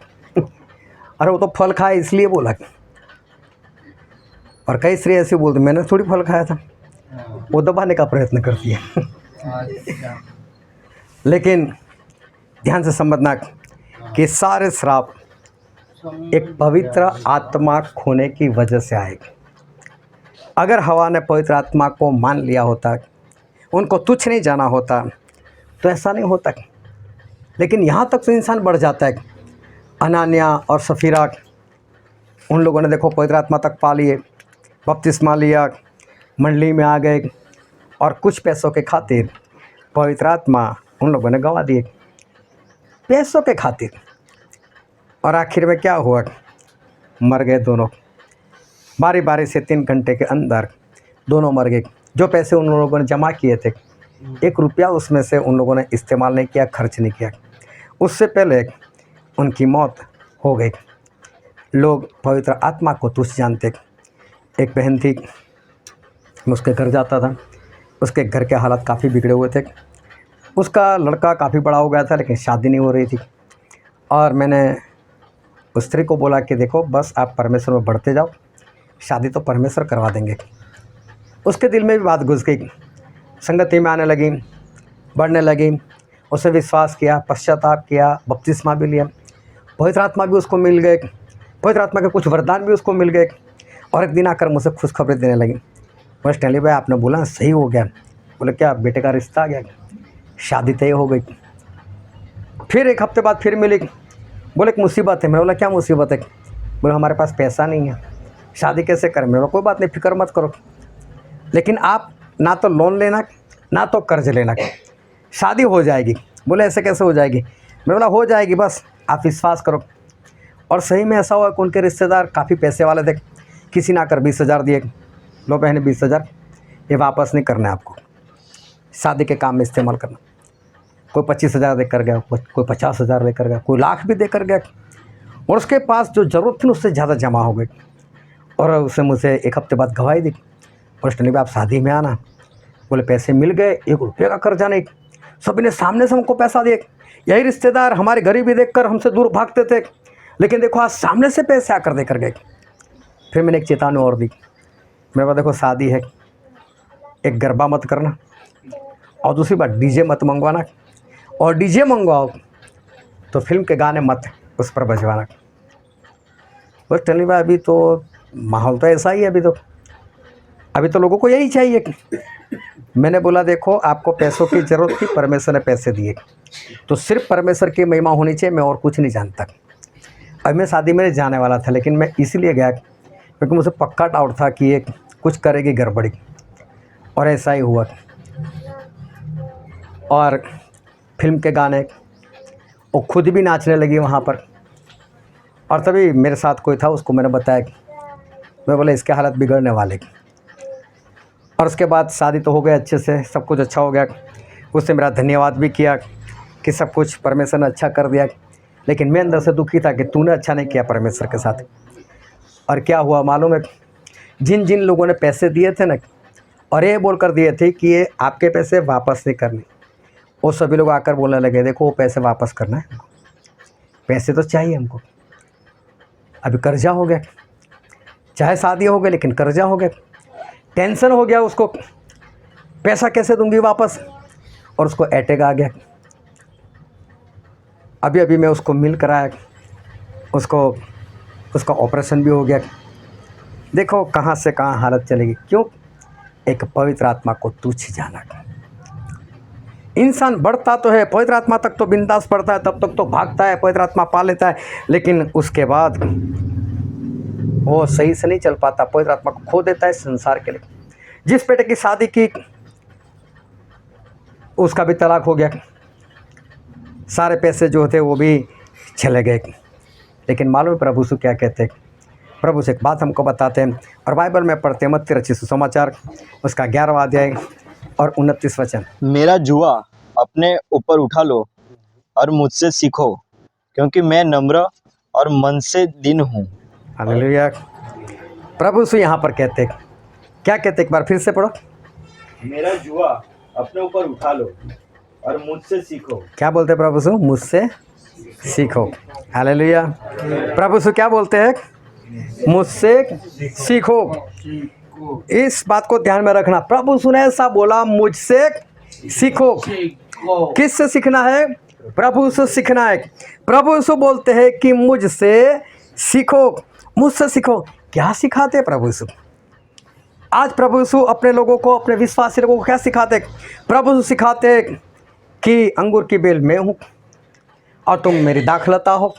अरे वो तो फल खाए इसलिए बोला। और कई स्त्री ऐसे बोलती मैंने थोड़ी फल खाया था, वो दबाने का प्रयत्न करती है। लेकिन ध्यान से समझना कि सारे श्राप एक पवित्र आत्मा खोने की वजह से आएगी। अगर हवा ने पवित्र आत्मा को मान लिया होता, उनको तुच्छ नहीं जाना होता, तो ऐसा नहीं होता। लेकिन यहाँ तक तो इंसान बढ़ जाता है। अनानिया और सफीरा, उन लोगों ने देखो पवित्र आत्मा तक पा लिए, बपतिस्मा लिया, मंडली में आ गए, और कुछ पैसों के खातिर पवित्र आत्मा उन लोगों ने गंवा दिए, पैसों के खातिर। और आखिर में क्या हुआ? मर गए दोनों, बारी बारी से 3 घंटे के अंदर दोनों मर गए। जो पैसे उन लोगों ने जमा किए थे, 1 रुपया उसमें से उन लोगों ने इस्तेमाल नहीं किया, खर्च नहीं किया। उससे पहले उनकी मौत हो गई। लोग पवित्र आत्मा को तुच्छ जानते। एक बहन थी, मैं उसके घर जाता था, उसके घर के हालात काफ़ी बिगड़े हुए थे। उसका लड़का काफ़ी बड़ा हो गया था, लेकिन शादी नहीं हो रही थी। और मैंने उस स्त्री को बोला कि देखो बस आप परमेश्वर में बढ़ते जाओ, शादी तो परमेश्वर करवा देंगे। उसके दिल में भी बात घुस गई, संगति में आने लगी, बढ़ने लगी। उसे विश्वास किया, पश्चाताप किया, बपतिस्मा भी लिया, पवित्र आत्मा भी उसको मिल गए, पवित्र आत्मा के कुछ वरदान भी उसको मिल गए। और एक दिन आकर मुझसे खुशखबरी देने लगी, बस स्टैनली भाई आपने बोला सही हो गया। बोले क्या, बेटे का रिश्ता आ गया, शादी तय हो गई। फिर एक हफ्ते बाद फिर मिली, बोले एक मुसीबत है। मैंने बोला क्या मुसीबत है? बोले हमारे पास पैसा नहीं है, शादी कैसे करें? मैंने बोला कोई बात नहीं, फिक्र मत करो, लेकिन आप ना तो लोन लेना ना तो कर्ज लेना, शादी हो जाएगी। बोले ऐसे कैसे हो जाएगी? मैंने बोला हो जाएगी, बस आप विश्वास करो। और सही में ऐसा हुआ कि उनके रिश्तेदार काफ़ी पैसे वाले थे, किसी ने आकर 20,000 दिए, लो बहन 20,000 ये वापस नहीं करना है आपको, शादी के काम में इस्तेमाल करना। कोई 25,000 देकर गया, कोई 50,000 देकर गया, कोई लाख भी देकर गया। और उसके पास जो ज़रूरत थी उससे ज़्यादा जमा हो गई। और उसने मुझे एक हफ्ते बाद गवाही दी, और स्टैनली भाई आप शादी में आना। बोले पैसे मिल गए, 1 रुपये का कर्जा नहीं, सभी ने सामने से हमको पैसा दिए। यही रिश्तेदार हमारी गरीबी देखकर हमसे दूर भागते थे, लेकिन देखो आज सामने से पैसे आकर देकर गए। फिर मैंने एक चेतावनी और दी, मेरे पास देखो शादी है, एक गरबा मत करना, और दूसरी बात डीजे मत मंगवाना, और डीजे मंगवाओ तो फिल्म के गाने मत उस पर बजवाना। बस स्टैनली भाई अभी तो माहौल तो ऐसा ही है, अभी तो लोगों को यही चाहिए। मैंने बोला देखो आपको पैसों की ज़रूरत थी, परमेश्वर ने पैसे दिए, तो सिर्फ परमेश्वर की महिमा होनी चाहिए, मैं और कुछ नहीं जानता। अब मैं शादी में जाने वाला था, लेकिन मैं इसीलिए गया क्योंकि मुझे पक्का डाउट था कि ये कुछ करेगी गड़बड़ी, और ऐसा ही हुआ। और फिल्म के गाने, वो खुद भी नाचने लगी वहाँ पर। और तभी मेरे साथ कोई था, उसको मैंने बताया, मैं बोला इसके हालत बिगड़ने वाले। और उसके बाद शादी तो हो गई अच्छे से, सब कुछ अच्छा हो गया। उसने मेरा धन्यवाद भी किया कि सब कुछ परमेश्वर ने अच्छा कर दिया, लेकिन मैं अंदर से दुखी था कि तूने अच्छा नहीं किया परमेश्वर के साथ। और क्या हुआ मालूम है, जिन जिन लोगों ने पैसे दिए थे ना, और ये बोल कर दिए थे कि ये आपके पैसे वापस नहीं करने, वो सभी लोग आकर बोलने लगे देखो वो पैसे वापस करना है हमको, पैसे तो चाहिए हमको, अभी कर्जा हो गया, चाहे शादी हो गई लेकिन कर्जा हो गया। टेंशन हो गया उसको, पैसा कैसे दूंगी वापस, और उसको अटैक आ गया। अभी अभी मैं उसको मिल कर आया, उसका ऑपरेशन भी हो गया। देखो कहाँ से कहाँ हालत चलेगी, क्यों? एक पवित्र आत्मा को तुच्छ जाना। इंसान बढ़ता तो है, पवित्र आत्मा तक तो बिंदास बढ़ता है, तब तक तो भागता है, पवित्र आत्मा पा लेता है, लेकिन उसके बाद वो सही से नहीं चल पाता, पवित्र आत्मा को खो देता है संसार के लिए। जिस बेटे की शादी की उसका भी तलाक हो गया, सारे पैसे जो थे वो भी चले गए। लेकिन मालूम है प्रभु से क्या कहते हैं? प्रभु से एक बात हमको बताते हैं, और बाइबल में पढ़ते हैं मत्ती रचित सुसमाचार उसका 11वां अध्याय और 29 वचन। मेरा जुआ अपने ऊपर उठा लो और मुझसे सीखो, क्योंकि मैं नम्र और मन से दीन हूँ। हालेलुया। प्रभु से यहाँ पर कहते हैं, क्या कहते, एक बार फिर से पढ़ो। मेरा जुआ अपने ऊपर उठा लो और मुझसे सीखो। क्या बोलते हैं प्रभु से? मुझसे सीखो। हालेलुया। प्रभु से क्या बोलते हैं? मुझसे सीखो। इस बात को ध्यान में रखना, प्रभु ने ऐसा बोला मुझसे सीखो। किससे सीखना है? प्रभु से सीखना है। प्रभु से बोलते हैं कि मुझसे सीखो, मुझसे सीखो। क्या सिखाते प्रभु यीशु? आज प्रभु यीशु अपने लोगों को, अपने विश्वासी लोगों को क्या सिखाते? प्रभु यीशु सिखाते कि अंगूर की बेल मैं हूँ और तुम मेरी दाखलता हो,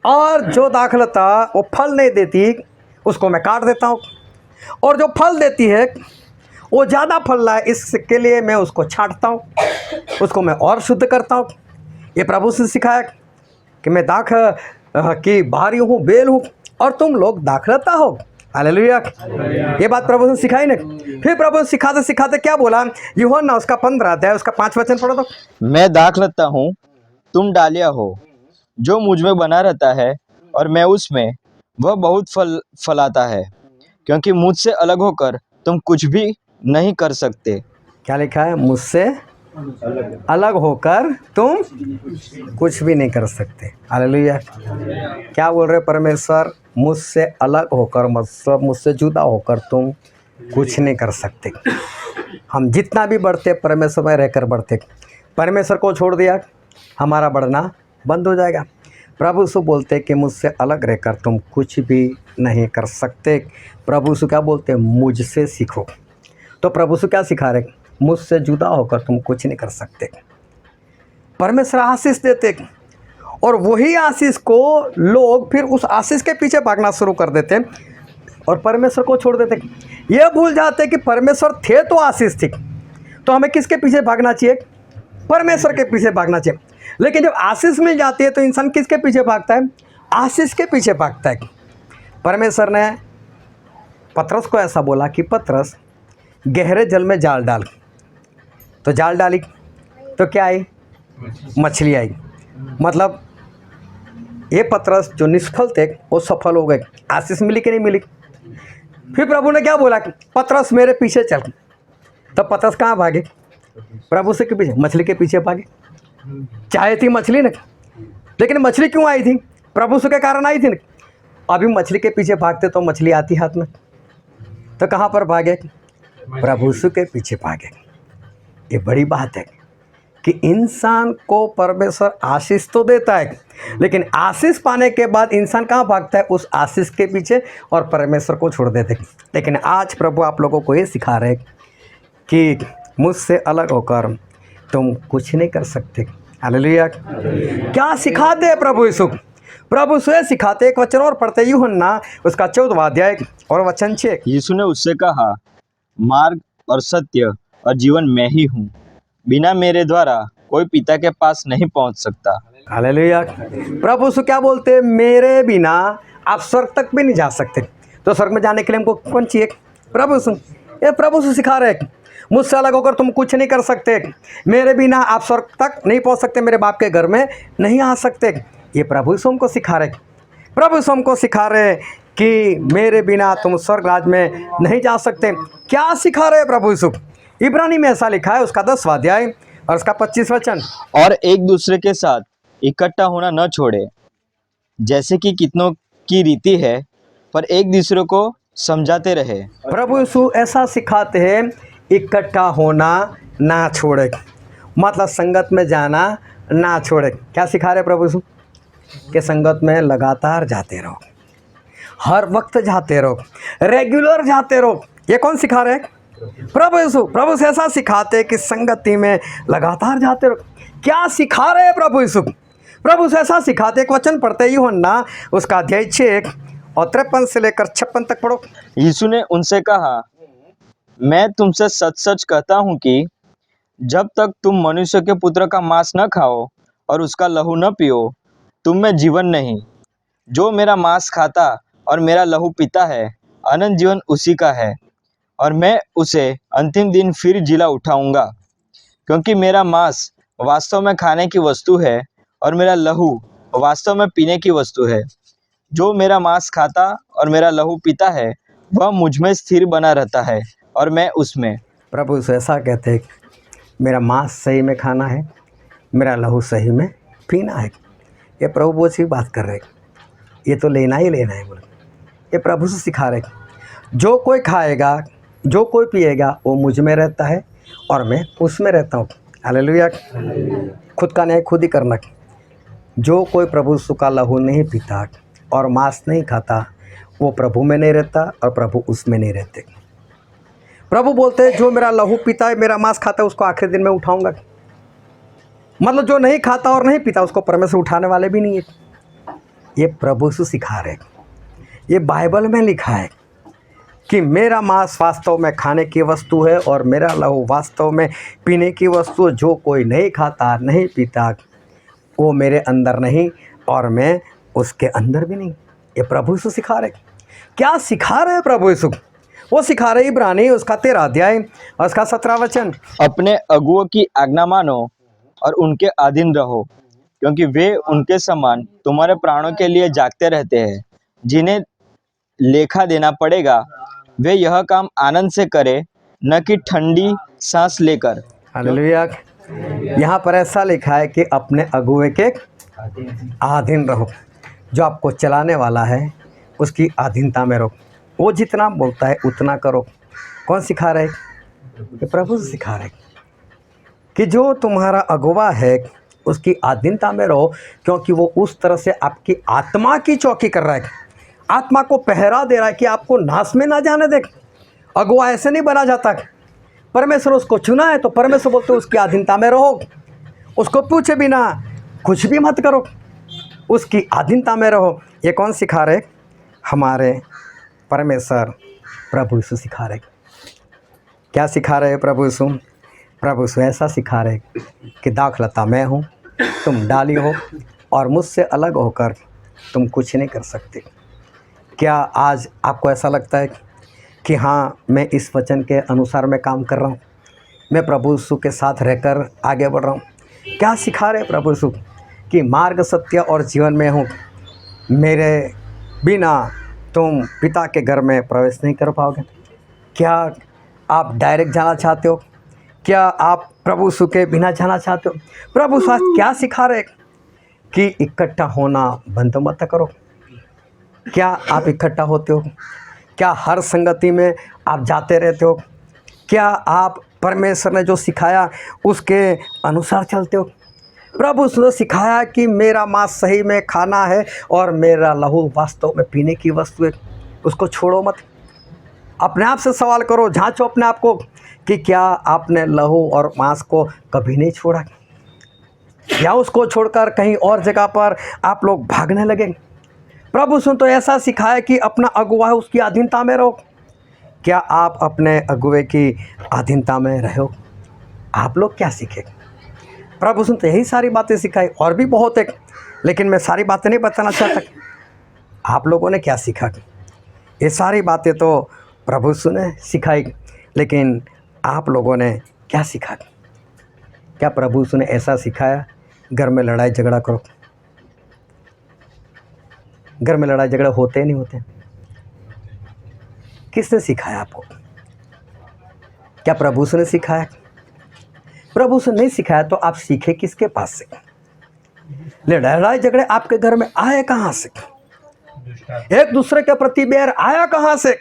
और जो दाखलता वो फल नहीं देती उसको मैं काट देता हूँ, और जो फल देती है वो ज़्यादा फल लाए इसके लिए मैं उसको छांटता हूँ, उसको मैं और शुद्ध करता हूँ। ये प्रभु से सिखाया कि मैं दाख की बारी हूँ, बेल हूँ, और तुम लोग दाखलता हो। हालेलुया। ये बात प्रभु ने सिखाई ना। फिर प्रभु सिखाते सिखाते क्या बोला? यूहन्ना उसका 15 अध्याय उसका 5 वचन पढ़ो तो। मैं दाखलता हूँ, तुम डालियाँ हो। जो मुझ में बना रहता है और मैं उसमें, वह बहुत फल फलाता है, क्योंकि मुझसे अलग होकर तुम कुछ भी नहीं कर सकते। क्या लिखा है? मुझसे अलग होकर तुम कुछ भी नहीं कर सकते। हालेलुया। क्या बोल रहे परमेश्वर? मुझसे अलग होकर, मतलब मुझसे जुदा होकर तुम कुछ नहीं कर सकते। हम जितना भी बढ़ते परमेश्वर में रहकर बढ़ते, परमेश्वर को छोड़ दिया हमारा बढ़ना बंद हो जाएगा। प्रभु यीशु बोलते कि मुझसे अलग रहकर तुम कुछ भी नहीं कर सकते। प्रभु यीशु क्या बोलते, मुझसे सीखो। तो प्रभु यीशु क्या सिखा रहे, मुझसे जुदा होकर तुम कुछ नहीं कर सकते। परमेश्वर आशीष देते और वही आशीष को लोग फिर उस आशीष के पीछे भागना शुरू कर देते और परमेश्वर को छोड़ देते। ये भूल जाते कि परमेश्वर थे तो आशीष थी, तो हमें किसके पीछे भागना चाहिए, परमेश्वर के पीछे भागना चाहिए। लेकिन जब आशीष मिल जाती है तो इंसान किसके पीछे भागता है, आशीष के पीछे भागता है। परमेश्वर ने पतरस को ऐसा बोला कि पतरस गहरे जल में जाल डाल, तो जाल डाली तो क्या आई, मछली आई। मतलब ये पतरस जो निष्फल थे वो सफल हो गए। आशीष मिली कि नहीं मिली। फिर प्रभु ने क्या बोला कि पतरस मेरे पीछे चल। तब पतरस कहाँ भागे, प्रभु से के पीछे, मछली के पीछे भागे। चाहे थी मछली ने, लेकिन मछली क्यों आई थी, प्रभु से के कारण आई थी ना। अभी मछली के पीछे भागते तो मछली आती हाथ में, तो कहाँ पर भागे, प्रभु से के पीछे भागे। ये बड़ी बात है कि इंसान को परमेश्वर आशीष तो देता है, लेकिन आशीष पाने के बाद इंसान कहाँ भागता है, उस आशीष के पीछे और परमेश्वर को छोड़ देते। लेकिन आज प्रभु आप लोगों को ये सिखा रहे कि मुझसे अलग होकर तुम कुछ नहीं कर सकते। हालेलुया। क्या सिखाते हैं प्रभु यीशु, प्रभु स्वयं सिखाते। एक वचन और पढ़ते, यूहन्ना उसका 14वां अध्याय और वचन 6। यीशु ने उससे कहा, मार्ग और सत्य और जीवन मैं ही हूँ, बिना मेरे द्वारा कोई पिता के पास नहीं पहुँच सकता। हालेलुया। प्रभु यीशु क्या बोलते, मेरे बिना आप स्वर्ग तक भी नहीं जा सकते। तो स्वर्ग में जाने के लिए हमको कौन चाहिए, प्रभु यीशु। ये प्रभु यीशु सिखा रहे, मुझसे अलग होकर तुम कुछ नहीं कर सकते। मेरे बिना आप स्वर्ग तक नहीं पहुंच सकते, मेरे बाप के घर में नहीं आ सकते। ये प्रभु यीशु हमको सिखा रहे। प्रभु यीशु हमको सिखा रहे कि मेरे बिना तुम स्वर्ग राज में नहीं जा सकते। क्या सिखा रहे प्रभु यीशु, इब्रानी में ऐसा लिखा है उसका 10वां अध्याय और उसका 25 वचन। और एक दूसरे के साथ इकट्ठा होना न छोड़े, जैसे कि कितनों की रीति है, पर एक दूसरे को समझाते रहे। प्रभु यीशु ऐसा सिखाते हैं, इकट्ठा होना ना छोड़े, मतलब संगत में जाना ना छोड़े। क्या सिखा रहे प्रभु यीशु, कि संगत में लगातार जाते रहो, हर वक्त जाते रहो, रेगुलर जाते रहो। ये कौन सिखा रहे, प्रभु यीशु। प्रभु से ऐसा सिखाते कि संगति में लगातार जाते रहो। क्या सिखा रहे हैं प्रभु यीशु, प्रभु से ऐसा सिखाते। एक वचन पढ़ते, यूहन्ना उसका अध्याय 6 और 53 से लेकर 56 तक पढ़ो। यीशु ने उनसे कहा, मैं तुमसे सच सच कहता हूँ कि जब तक तुम मनुष्य के पुत्र का मांस न खाओ और उसका लहू न पियो, तुम में जीवन नहीं। जो मेरा मांस खाता और मेरा लहू पीता है, अनंत जीवन उसी का है, और मैं उसे अंतिम दिन फिर जिला उठाऊंगा। क्योंकि मेरा मांस वास्तव में खाने की वस्तु है और मेरा लहू वास्तव में पीने की वस्तु है। जो मेरा मांस खाता और मेरा लहू पीता है, वह मुझ में स्थिर बना रहता है और मैं उसमें। प्रभु यीशु ऐसा कहते हैं, मेरा मांस सही में खाना है, मेरा लहू सही में पीना है। ये प्रभु बहुत सी बात कर रहे हैं, ये तो लेना ही लेना है बोले। ये प्रभु से सिखा रहे, जो कोई खाएगा, जो कोई पिएगा, वो मुझ में रहता है और मैं उसमें रहता हूँ। हालेलुया। खुद का न्याय खुद ही करना। जो कोई प्रभु यीशु का लहू नहीं पीता और मांस नहीं खाता, वो प्रभु में नहीं रहता और प्रभु उसमें नहीं रहते। प्रभु बोलते हैं, जो मेरा लहू पीता है, मेरा मांस खाता है, उसको आखिरी दिन में उठाऊंगा। मतलब जो नहीं खाता और नहीं पीता, उसको परमेश्वर उठाने वाले भी नहीं है। ये प्रभु यीशु सिखा रहे। ये बाइबल में लिखा है कि मेरा मांस वास्तव में खाने की वस्तु है और मेरा लहू वास्तव में पीने की वस्तु है। जो कोई नहीं खाता नहीं पीता, वो मेरे अंदर नहीं और मैं उसके अंदर भी नहीं। ये प्रभु यीशु सिखा रहे। क्या सिखा रहे हैं प्रभु यीशु, वो सिखा रहे इब्रानी उसका 13 अध्याय और उसका 17 वचन। अपने अगुओं की आज्ञा मानो और उनके अधीन रहो, क्योंकि वे उनके समान तुम्हारे प्राणों के लिए जागते रहते हैं। जिन्हें लेखा देना पड़ेगा, वे यह काम आनंद से करें, न कि ठंडी सांस लेकर। हालेलुया। यहाँ पर ऐसा लिखा है कि अपने अगुए के अधीन रहो। जो आपको चलाने वाला है उसकी अधीनता में रहो। वो जितना बोलता है उतना करो। कौन सिखा रहे, ये प्रभु से सिखा रहे कि जो तुम्हारा अगुवा है उसकी अधीनता में रहो, क्योंकि वो उस तरह से आपकी आत्मा की चौकी कर रहा है, आत्मा को पहरा दे रहा है कि आपको नाश में ना जाने दे। अगुवा ऐसे नहीं बना जाता। परमेश्वर उसको चुना है तो परमेश्वर बोलते उसकी अधीनता में रहो, उसको पूछे बिना कुछ भी मत करो, उसकी अधीनता में रहो। ये कौन सिखा रहे? हमारे परमेश्वर प्रभु यीशु सिखा रहे। क्या सिखा रहे प्रभु यीशु? प्रभु यीशु ऐसा सिखा रहे कि दाखलता मैं हूँ, तुम डाली हो, और मुझसे अलग होकर तुम कुछ नहीं कर सकते। क्या आज आपको ऐसा लगता है कि हाँ, मैं इस वचन के अनुसार मैं काम कर रहा हूँ, मैं प्रभु यीशु के साथ रहकर आगे बढ़ रहा हूँ? क्या सिखा रहे प्रभु यीशु कि मार्ग, सत्य और जीवन में हूँ, मेरे बिना तुम पिता के घर में प्रवेश नहीं कर पाओगे? क्या आप डायरेक्ट जाना चाहते हो? क्या आप प्रभु यीशु के बिना जाना चाहते हो? प्रभु यीशु आज क्या सिखा रहे कि इकट्ठा होना बंद मत करो। क्या आप इकट्ठा होते हो? क्या हर संगति में आप जाते रहते हो? क्या आप परमेश्वर ने जो सिखाया उसके अनुसार चलते हो? प्रभु यीशु ने सिखाया कि मेरा मांस सही में खाना है और मेरा लहू वास्तव में पीने की वस्तु है, उसको छोड़ो मत। अपने आप से सवाल करो, जांचो अपने आप को कि क्या आपने लहू और मांस को कभी नहीं छोड़ा, या उसको छोड़कर कहीं और जगह पर आप लोग भागने लगे? प्रभु यीशु तो ऐसा सिखाया कि अपना अगुवा है उसकी अधीनता में रहो। क्या आप अपने अगुवे की अधीनता में रहो? आप लोग क्या सीखे? प्रभु यीशु तो यही सारी बातें सिखाई, और भी बहुत है, लेकिन मैं सारी बातें नहीं बताना चाहता। आप लोगों ने क्या सीखा? ये सारी बातें तो प्रभु यीशु ने सिखाई, लेकिन आप लोगों ने क्या सीखा? क्या प्रभु यीशु ने ऐसा सिखाया घर में लड़ाई झगड़ा करो? घर में लड़ाई झगड़ा होते नहीं होते? किसने सिखाया आपको? क्या प्रभु यीशु ने सिखाया? प्रभु यीशु नहीं सिखाया तो आप सीखे किसके पास से? लड़ाई झगड़े आपके घर में आए कहाँ से? एक दूसरे के प्रति बैर आया कहाँ से?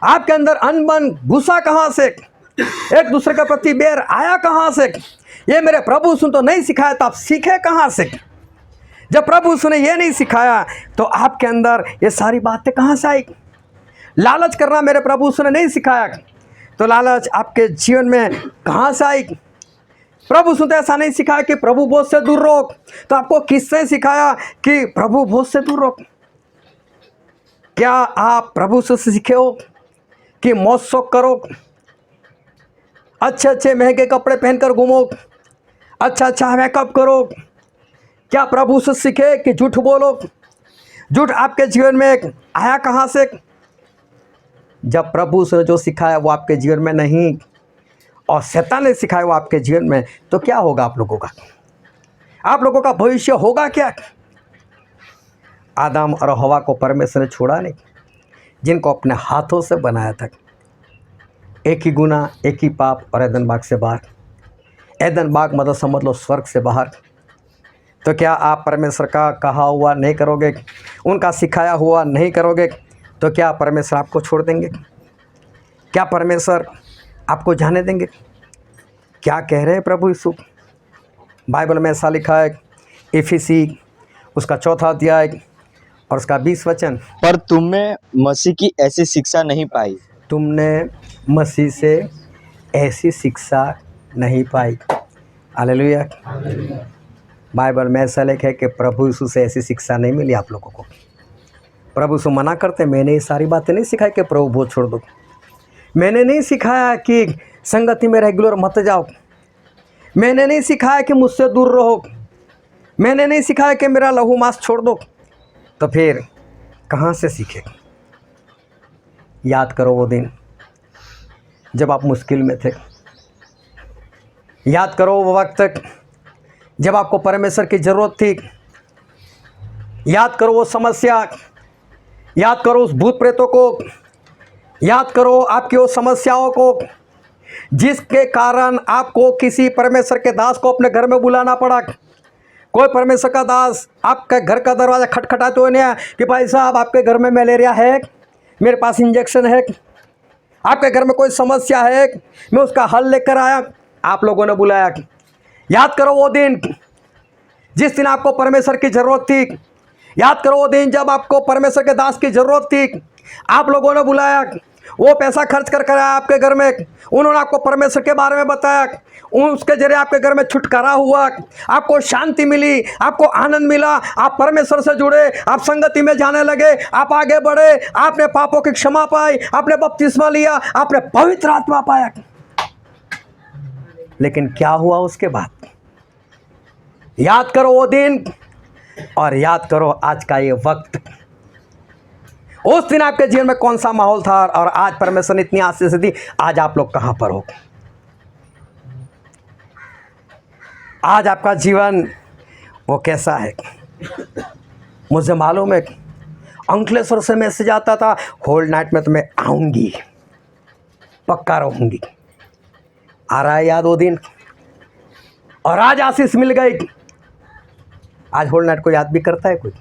आपके अंदर अनबन घुसा कहाँ से? एक दूसरे के प्रति बैर आया कहाँ से? ये मेरे प्रभु यीशु तो नहीं सिखाया, तो आप सीखे कहाँ से? जब प्रभु यीशु ने ये नहीं सिखाया तो आपके अंदर ये सारी बातें कहाँ से आई? लालच करना मेरे प्रभु यीशु ने नहीं सिखाया, तो लालच आपके जीवन में कहाँ से आई? प्रभु यीशु तो ऐसा नहीं सिखाया कि प्रभु भोज से दूर रहो, तो आपको किसने सिखाया कि प्रभु भोज से दूर रहो? क्या आप प्रभु यीशु से सीखे हो कि मौज शौक करो, अच्छे अच्छे महंगे कपड़े पहनकर घूमो, अच्छा मेकअप करो? क्या प्रभु से सीखे कि झूठ बोलो? झूठ आपके जीवन में आया कहाँ से? जब प्रभु से जो सिखाया वो आपके जीवन में नहीं, और शैतान ने सिखाया वो आपके जीवन में, तो क्या होगा आप लोगों का? आप लोगों का भविष्य होगा क्या? आदम और हवा को परमेश्वर ने छोड़ा नहीं, जिनको अपने हाथों से बनाया था। एक ही गुनाह, एक ही पाप, और एदन बाग से बाहर। एदन बाग मतलब समझ लो स्वर्ग से बाहर। तो क्या आप परमेश्वर का कहा हुआ नहीं करोगे, उनका सिखाया हुआ नहीं करोगे, तो क्या परमेश्वर आपको छोड़ देंगे? क्या परमेश्वर आपको जाने देंगे? क्या कह रहे हैं प्रभु यीशु? बाइबल में ऐसा लिखा है, इफिसी उसका 4 अध्याय और उसका 20 वचन, पर तुमने मसीह की ऐसी शिक्षा नहीं पाई। तुमने मसीह से ऐसी शिक्षा नहीं पाई। हालेलुया। बाइबल में ऐसा लिखा है कि प्रभु यीशु से ऐसी शिक्षा नहीं मिली आप लोगों को। प्रभु यीशु मना करते, मैंने ये सारी बातें नहीं सिखाई कि प्रभु भोज छोड़ दो, मैंने नहीं सिखाया कि संगति में रेगुलर मत जाओ, मैंने नहीं सिखाया कि मुझसे दूर रहो, मैंने नहीं सिखाया कि मेरा लहू मांस छोड़ दो। तो फिर कहाँ से सीखे? याद करो वो दिन जब आप मुश्किल में थे। याद करो वो वक्त जब आपको परमेश्वर की ज़रूरत थी। याद करो वो समस्या, याद करो उस भूत प्रेतों को, याद करो आपकी वो समस्याओं को, जिसके कारण आपको किसी परमेश्वर के दास को अपने घर में बुलाना पड़ा। कोई परमेश्वर का दास आपका घर का दरवाज़ा खटखटाते हुए नहीं आया कि भाई साहब आपके घर में मलेरिया है, मेरे पास इंजेक्शन है, आपके घर में कोई समस्या है, मैं उसका हल लेकर आया, आप लोगों ने बुलाया। याद करो वो दिन जिस दिन आपको परमेश्वर की ज़रूरत थी। याद करो वो दिन जब आपको परमेश्वर के दास की ज़रूरत थी, आप लोगों ने बुलाया, वो पैसा खर्च कर आया आपके घर में, उन्होंने आपको परमेश्वर के बारे में बताया, उसके जरिए आपके घर में छुटकारा हुआ, आपको शांति मिली, आपको आनंद मिला, आप परमेश्वर से जुड़े, आप संगति में जाने लगे, आप आगे बढ़े, आपने पापों की क्षमा पाई, आपने बपतिस्मा लिया, आपने पवित्र आत्मा पाया। लेकिन क्या हुआ उसके बाद? याद करो वो दिन और याद करो आज का ये वक्त। उस दिन आपके जीवन में कौन सा माहौल था और आज परमेश्वर ने इतनी आशीष दी, आज आप लोग कहां पर हो? आज आपका जीवन वो कैसा है? मुझे मालूम है अंकलेश्वर से मैसेज आता था, होल नाइट में तो मैं आऊंगी, पक्का रहूंगी। आ रहा है याद वो दिन? और आज आशीष मिल गई। आज होल नाइट को याद भी करता है कोई?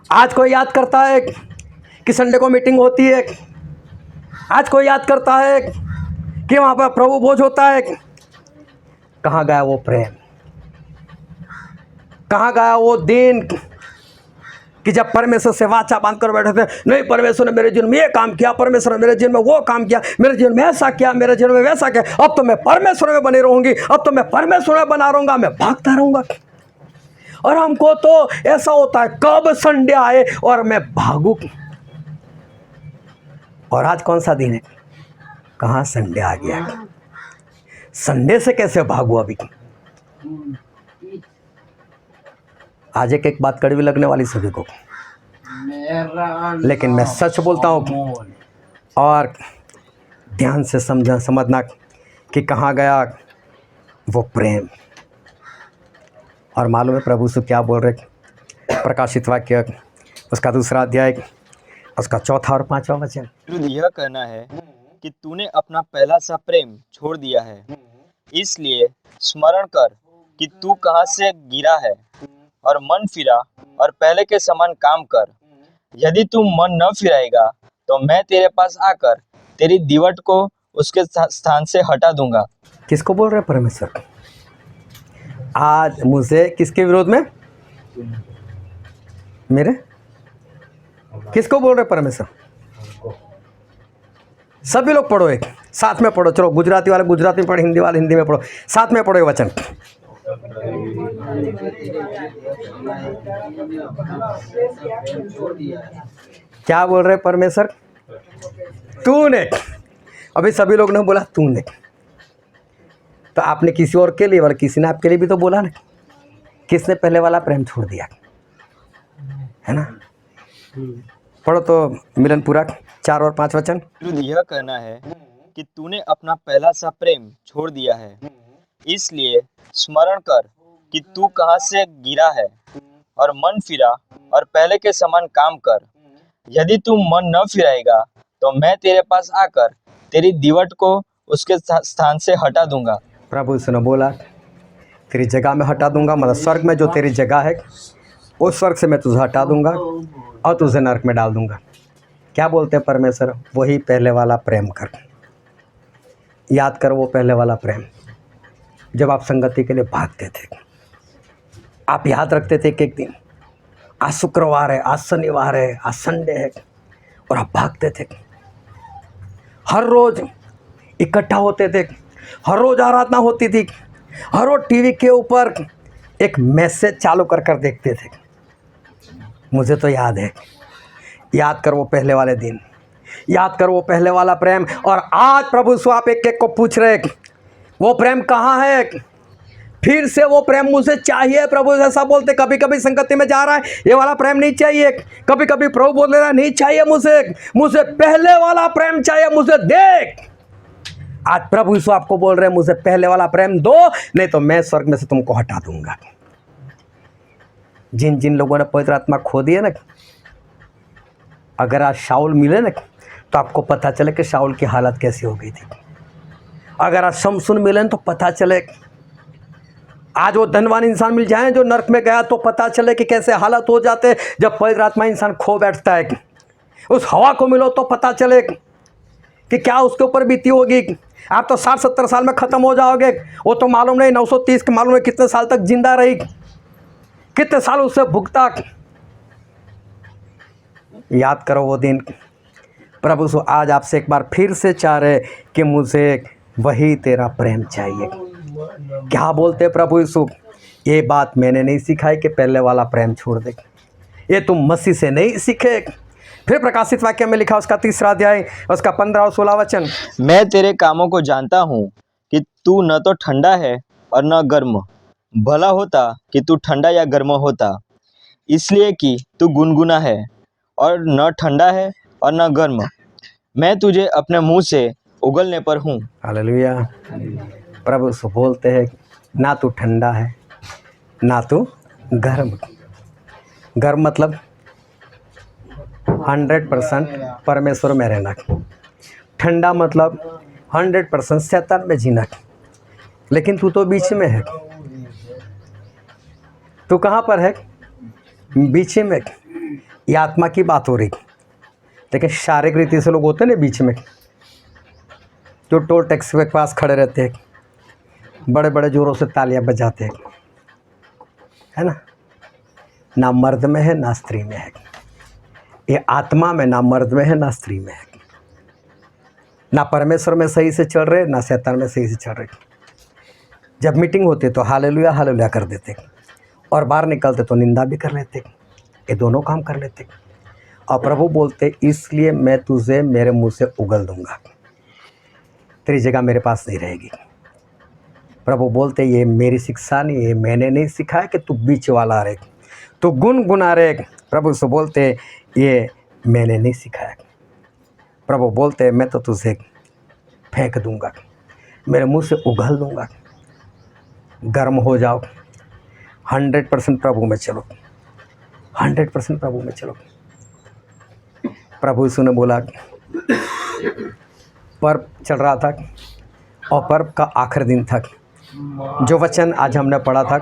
आज कोई याद करता है कि संडे को मीटिंग होती है? आज कोई याद करता है कि वहाँ पर प्रभु भोज होता है? कहाँ गया वो प्रेम? कहाँ गया वो दिन कि जब परमेश्वर से वाचा बांध कर बैठे थे, नहीं परमेश्वर ने मेरे जीवन में ये काम किया, परमेश्वर ने मेरे जीवन में वो काम किया, मेरे जीवन में ऐसा किया, मेरे जीवन में वैसा किया, अब तो मैं परमेश्वर में बनी रहूंगी, अब तो मैं परमेश्वर में बना रहूंगा, मैं भागता रहूंगा। और हमको तो ऐसा होता है कब संडे आए और मैं भागू। और आज कौन सा दिन है? कहाँ संडे आ गया? संडे से कैसे भागू अभी? आज एक बात कड़वी लगने वाली सभी को, लेकिन मैं सच बोलता हूँ और ध्यान से समझना कि कहाँ गया वो प्रेम। और मालूम है प्रभु से क्या बोल रहे? प्रकाशित वाक्य उसका 2 अध्याय उसका 4 और 5 वचन। यह कहना है कि तूने अपना पहला सा प्रेम छोड़ दिया है, इसलिए स्मरण कर कि तू कहाँ से गिरा है और मन फिरा और पहले के समान काम कर। यदि तू मन न फिराएगा तो मैं तेरे पास आकर तेरी दीवट को उसके स्थान से हटा दूंगा। किसको बोल रहे परमेश्वर? आज मुझे किसके विरोध में? मेरे? किसको बोल रहे परमेश्वर? सभी लोग पढ़ो, एक साथ में पढ़ो। चलो गुजराती वाले गुजराती में पढ़ो, हिंदी वाले हिंदी में पढ़ो, साथ में पढ़ो ये वचन। क्या बोल रहे परमेश्वर? तूने। अभी सभी लोग ने बोला तूने, तो आपने किसी और के लिए, और किसी ने आपके लिए भी तो बोला ना। किसने पहले वाला प्रेम छोड़ दिया? है ना? पढ़ो तो मिलन पूरा 4 और 5 वचन। यह कहना है कि तूने अपना पहला सा प्रेम छोड़ दिया है, इसलिए स्मरण कर कि तू कहाँ से गिरा है और मन फिरा और पहले के समान काम कर। यदि तू मन न फिराएगा तो मैं तेरे पास आकर तेरी दीवट को उसके स्थान से हटा दूंगा। प्रभु उसने बोला तेरी जगह में हटा दूंगा, मतलब स्वर्ग में जो तेरी जगह है उस स्वर्ग से मैं तुझे हटा दूंगा और तुझे नरक में डाल दूंगा। क्या बोलते हैं परमेश्वर? वही पहले वाला प्रेम कर। याद कर वो पहले वाला प्रेम जब आप संगति के लिए भागते थे। आप याद रखते थे कि एक दिन आज शुक्रवार है, आज शनिवार है, आज संडे है, और आप भागते थे। हर रोज इकट्ठा होते थे, हर रोज आराधना होती थी, हर रोज टीवी के ऊपर एक मैसेज चालू कर कर देखते थे। मुझे तो याद है। याद कर वो पहले वाले दिन, याद कर वो पहले वाला प्रेम। और आज प्रभु से आप एक एक को पूछ रहे वो प्रेम कहाँ है? फिर से वो प्रेम मुझे चाहिए। प्रभु ऐसा बोलते, कभी कभी संगति में जा रहा है, ये वाला प्रेम नहीं चाहिए। कभी कभी प्रभु बोल रहा है नहीं चाहिए मुझे पहले वाला प्रेम चाहिए, मुझे देख। आज प्रभु यीशु आपको बोल रहे हैं मुझे पहले वाला प्रेम दो, नहीं तो मैं स्वर्ग में से तुमको हटा दूंगा। जिन जिन लोगों ने पवित्र आत्मा खो दी है ना, अगर आज शाऊल मिले ना तो आपको पता चले कि शाऊल की हालत कैसी हो गई थी। अगर आज शमसून मिले तो पता चले, आज वो धनवान इंसान मिल जाए जो नरक में गया तो पता चले कि कैसे हालत हो जाते जब पवित्र आत्मा इंसान खो बैठता है। उस हवा को मिलो तो पता चले कि क्या उसके ऊपर बीती होगी। आप तो 60-70 साल में ख़त्म हो जाओगे, वो तो मालूम नहीं 930 के मालूम नहीं कितने साल तक जिंदा रही, कितने साल उससे भुगता। याद करो वो दिन। प्रभु सो आज आपसे एक बार फिर से चाह रहे कि मुझे वही तेरा प्रेम चाहिए। क्या बोलते प्रभु यीशु, ये बात मैंने नहीं सिखाई कि पहले वाला प्रेम छोड़ दे, ये तुम मसीह से नहीं सीखे। फिर प्रकाशित वाक्य में लिखा उसका 3रा अध्याय उसका 15 और 16 वचन, मैं तेरे कामों को जानता हूँ कि तू न तो ठंडा है और न गर्म। भला होता कि तू ठंडा या गर्म होता, इसलिए कि तू गुनगुना है और न ठंडा है और न गर्म। मैं तुझे अपने मुंह से उगलने पर हूँ। हालेलुया। प्रभु सो बोलते हैं ना तू ठंडा है ना तू गर्म। गर्म मतलब 100% परमेश्वर में रहना, ठंडा मतलब 100% शैतान में जीना। लेकिन तू तो बीच में है। तू कहाँ पर है? बीच में। ये आत्मा की बात हो रही, लेकिन शारीरिक रीति से लोग होते हैं ना बीच में, जो टोल टैक्स के पास खड़े रहते हैं, बड़े बड़े जोरों से तालियां बजाते हैं, है ना मर्द में है ना स्त्री में है। ये आत्मा में ना मर्द में है ना स्त्री में है, ना परमेश्वर में सही से चल रहे ना शैतान में सही से चल रहे। जब मीटिंग होती तो हालेलुया हालेलुया कर देते और बाहर निकलते तो निंदा भी कर लेते। ये दोनों काम कर लेते। और प्रभु बोलते इसलिए मैं तुझे मेरे मुंह से उगल दूंगा, तेरी जगह मेरे पास नहीं रहेगी। प्रभु बोलते ये मेरी शिक्षा नहीं, ये मैंने नहीं सिखाया कि तू बीच वाला रहे, तू गुनगुना रहे। प्रभु से बोलते ये मैंने नहीं सिखाया। प्रभु बोलते मैं तो तुझे फेंक दूंगा, मेरे मुंह से उगल दूंगा। गर्म हो जाओ, 100% प्रभु में चलो, 100% प्रभु में चलो। प्रभु यीशु ने बोला पर्व चल रहा था और पर्व का आखिरी दिन था। जो वचन आज हमने पढ़ा था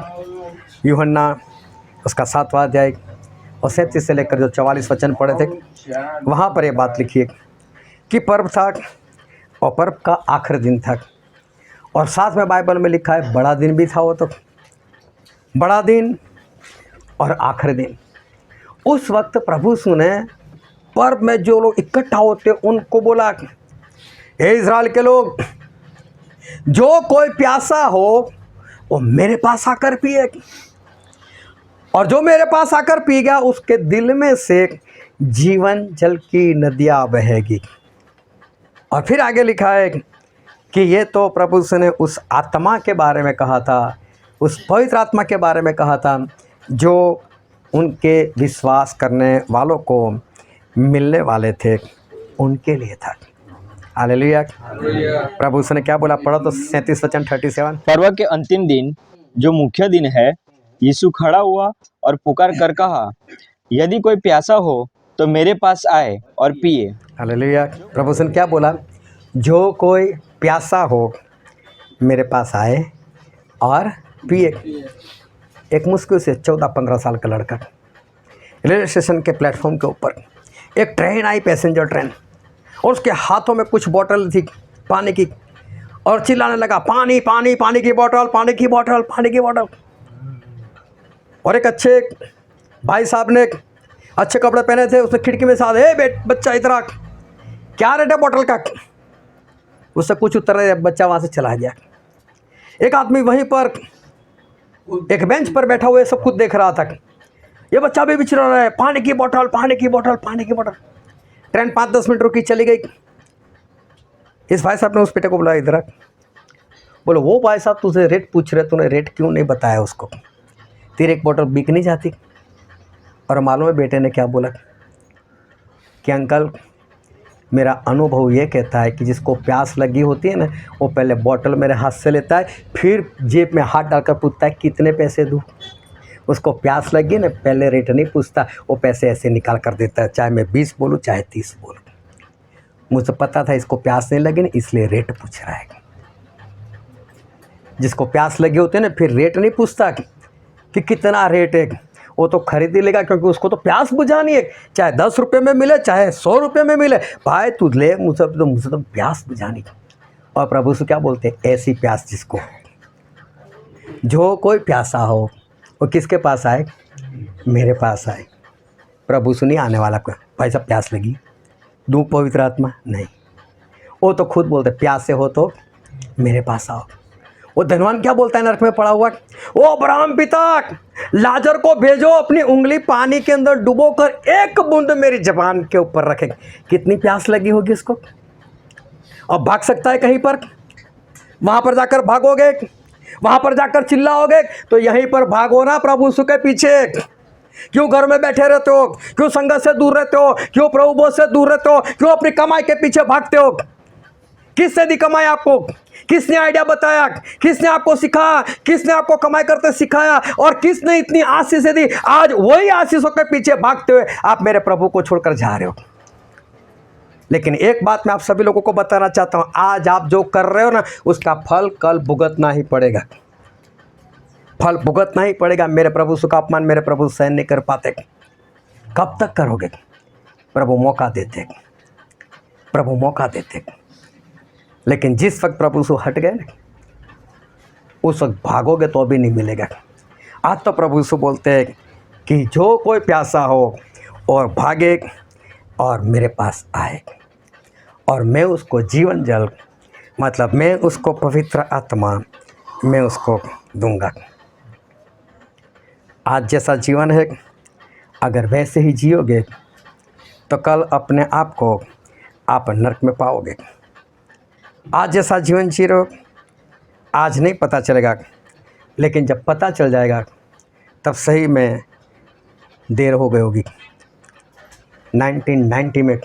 यूहन्ना उसका 7वां अध्याय और 37 से लेकर जो 44 वचन पढ़े थे, वहाँ पर ये बात लिखी है कि पर्व था और पर्व का आखिरी दिन था। और साथ में बाइबल में लिखा है बड़ा दिन भी था। वो तो बड़ा दिन और आखिरी दिन। उस वक्त प्रभु यीशु ने पर्व में जो लोग इकट्ठा होते उनको बोला हे इज़राइल के लोग, जो कोई प्यासा हो वो मेरे पास आकर पिए, और जो मेरे पास आकर पिएगा उसके दिल में से जीवन जल की नदियाँ बहेगी। और फिर आगे लिखा है कि ये तो प्रभु यीशु ने उस आत्मा के बारे में कहा था, उस पवित्र आत्मा के बारे में कहा था जो उनके विश्वास करने वालों को मिलने वाले थे, उनके लिए था। हालेलुया। प्रभु यीशु ने क्या बोला? पढ़ो तो 37 वचन 37। पर्व के अंतिम दिन जो मुख्य दिन है, यीशु खड़ा हुआ और पुकार कर कहा, यदि कोई प्यासा हो तो मेरे पास आए और पिए। हालेलुया। प्रभु यीशु ने क्या बोला? जो कोई प्यासा हो मेरे पास आए और पिए। एक मुश्किल से 14-15 साल का लड़का रेलवे स्टेशन के प्लेटफॉर्म के ऊपर एक ट्रेन आई, पैसेंजर ट्रेन, और उसके हाथों में कुछ बोतल थी पानी की, और चिल्लाने लगा पानी पानी पानी की बोतल, पानी की बोतल, पानी की बोतल। और एक अच्छे भाई साहब ने अच्छे कपड़े पहने थे, उसने खिड़की में साथ बच्चा इधर आ, क्या रेट है बोतल का? उससे कुछ उत्तर नहीं, बच्चा वहाँ से चला गया। एक आदमी वहीं पर एक बेंच पर बैठा हुआ सब कुछ देख रहा था। ये बच्चा भी विचर रहा है, पानी की बोतल, पानी की बोतल, पानी की बोतल। ट्रेन 5-10 मिनट रुकी, चली गई। इस भाई साहब ने उस बेटे को बुलाया, इधर। बोलो वो भाई साहब तुझे रेट पूछ रहे, तूने रेट क्यों नहीं बताया उसको? तेरी एक बोतल बिक नहीं जाती? और मालूम है बेटे ने क्या बोला कि अंकल मेरा अनुभव ये कहता है कि जिसको प्यास लगी होती है ना, वो पहले बोतल मेरे हाथ से लेता है, फिर जेब में हाथ डालकर पूछता है कितने पैसे दूँ। उसको प्यास लगी ना, पहले रेट नहीं पूछता, वो पैसे ऐसे निकाल कर देता है, चाहे मैं 20 बोलूँ चाहे 30 बोलूँ। मुझे पता था इसको प्यास नहीं लगी ना, इसलिए रेट पूछ रहा है। जिसको प्यास लगी होती है ना, फिर रेट नहीं पूछता कि कितना रेट है, वो तो खरीद ही लेगा, क्योंकि उसको तो प्यास बुझानी है, चाहे 10 रुपये में मिले चाहे 100 रुपये में मिले। भाई तू ले, मुझसे तो प्यास बुझानी। और प्रभु से क्या बोलते हैं, ऐसी प्यास जिसको, जो कोई प्यासा हो वो किसके पास आए, मेरे पास आए। प्रभु से नहीं आने वाला कोई, भाई साहब प्यास लगी दूँ पवित्र आत्मा, नहीं। वो तो खुद बोलते प्यासे हो तो मेरे पास आओ। वो धनवान क्या बोलता है नरक में पड़ा हुआ, ओ अब्राहम पिता, लाजर को भेजो, अपनी उंगली पानी के अंदर डुबो कर एक बूंद मेरी जबान के ऊपर रखें। कितनी प्यास लगी होगी इसको। अब भाग सकता है कहीं पर, वहां पर जाकर भागोगे, वहां पर जाकर चिल्लाओगे, तो यहीं पर भागो ना प्रभु यीशु के पीछे। क्यों घर में बैठे रहते हो, क्यों संगत से दूर रहते हो, क्यों प्रभु बोझ से दूर रहते हो, क्यों अपनी कमाई के पीछे भागते हो। किसने दी कमाई आपको, किसने आइडिया बताया, किसने आपको सिखाया, किसने आपको कमाई करते सिखाया, और किसने इतनी आशीष दी। आज वही आशीषों के पीछे भागते हुए आप मेरे प्रभु को छोड़कर जा रहे हो। लेकिन एक बात मैं आप सभी लोगों को बताना चाहता हूं, आज आप जो कर रहे हो ना, उसका फल कल भुगतना ही पड़ेगा, फल भुगतना ही पड़ेगा। मेरे प्रभु का अपमान मेरे प्रभु सहन नहीं कर पाते, कब तक करोगे। प्रभु मौका देते, प्रभु मौका देते, लेकिन जिस वक्त प्रभु से हट गए ना, उस वक्त भागोगे तो भी नहीं मिलेगा। आज तो प्रभु से बोलते हैं कि जो कोई प्यासा हो और भागे और मेरे पास आए, और मैं उसको जीवन जल, मतलब मैं उसको पवित्र आत्मा मैं उसको दूंगा। आज जैसा जीवन है, अगर वैसे ही जियोगे तो कल अपने आप को आप नरक में पाओगे। आज जैसा जीवन जी रहे हो, आज नहीं पता चलेगा, लेकिन जब पता चल जाएगा तब सही में देर हो गई होगी। 1990 में,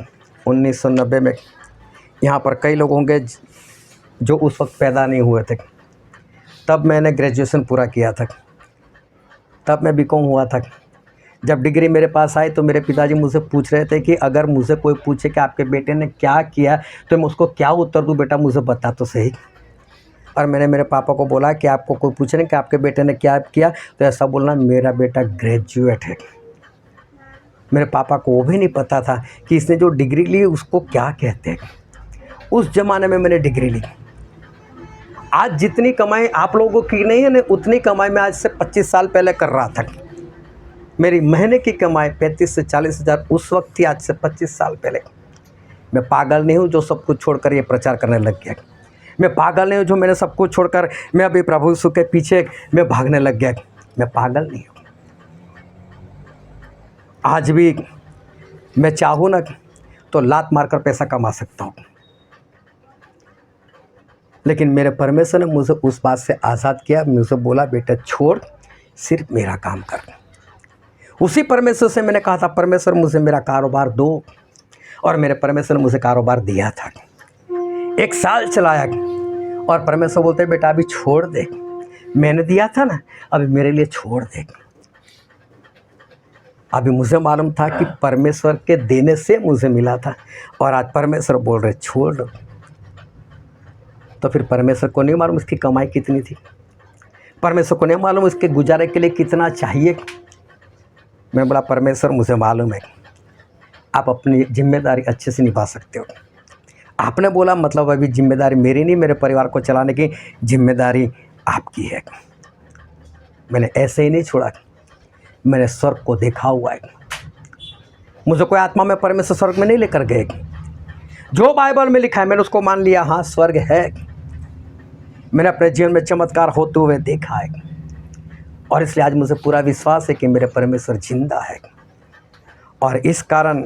1990 में यहाँ पर कई लोग होंगे जो उस वक्त पैदा नहीं हुए थे। तब मैंने ग्रेजुएशन पूरा किया था, तब मैं बीकॉम हुआ था। जब डिग्री मेरे पास आई तो मेरे पिताजी मुझसे पूछ रहे थे कि अगर मुझे कोई पूछे कि आपके बेटे ने क्या किया तो मैं उसको क्या उत्तर दूं, बेटा मुझे बता तो सही। और मैंने मेरे पापा को बोला कि आपको कोई पूछे नहीं कि आपके बेटे ने क्या किया, तो ऐसा बोलना मेरा बेटा ग्रेजुएट है। मेरे पापा को वो भी नहीं पता था कि इसने जो डिग्री ली उसको क्या कहते हैं। उस ज़माने में मैंने डिग्री ली। आज जितनी कमाई आप लोगों की नहीं है ना, उतनी कमाई मैं आज से 25 साल पहले कर रहा था। मेरी महीने की कमाई 35 से 40 हज़ार उस वक्त थी, आज से 25 साल पहले। मैं पागल नहीं हूँ जो सब कुछ छोड़कर ये प्रचार करने लग गया। मैं पागल नहीं हूँ जो मैंने सब कुछ छोड़कर मैं अभी प्रभु यीशु के पीछे मैं भागने लग गया। मैं पागल नहीं हूँ। आज भी मैं चाहूँ ना तो लात मारकर पैसा कमा सकता हूँ, लेकिन मेरे परमेश्वर ने मुझे उस बात से आज़ाद किया। मुझे बोला बेटा छोड़, सिर्फ मेरा काम कर। उसी परमेश्वर से मैंने कहा था परमेश्वर मुझे मेरा कारोबार दो, और मेरे परमेश्वर ने मुझे कारोबार दिया था। 1 साल चलाया और परमेश्वर बोलते बेटा अभी छोड़ दे, मैंने दिया था ना, अभी मेरे लिए छोड़ दे। अभी मुझे मालूम था कि परमेश्वर के देने से मुझे मिला था, और आज परमेश्वर बोल रहे छोड़ दो। तो फिर परमेश्वर को नहीं मालूम इसकी कमाई कितनी थी, परमेश्वर को नहीं मालूम इसके गुजारे के लिए कितना चाहिए। मैं बोला परमेश्वर मुझे मालूम है आप अपनी जिम्मेदारी अच्छे से निभा सकते हो। आपने बोला मतलब अभी जिम्मेदारी मेरी नहीं, मेरे परिवार को चलाने की जिम्मेदारी आपकी है। मैंने ऐसे ही नहीं छोड़ा, मैंने स्वर्ग को देखा हुआ है। मुझे कोई आत्मा में परमेश्वर स्वर्ग में नहीं लेकर गए। जो बाइबल में लिखा है मैंने उसको मान लिया, हाँ स्वर्ग है। मैंने अपने जीवन में चमत्कार होते हुए देखा है, और इसलिए आज मुझे पूरा विश्वास है कि मेरे परमेश्वर जिंदा है। और इस कारण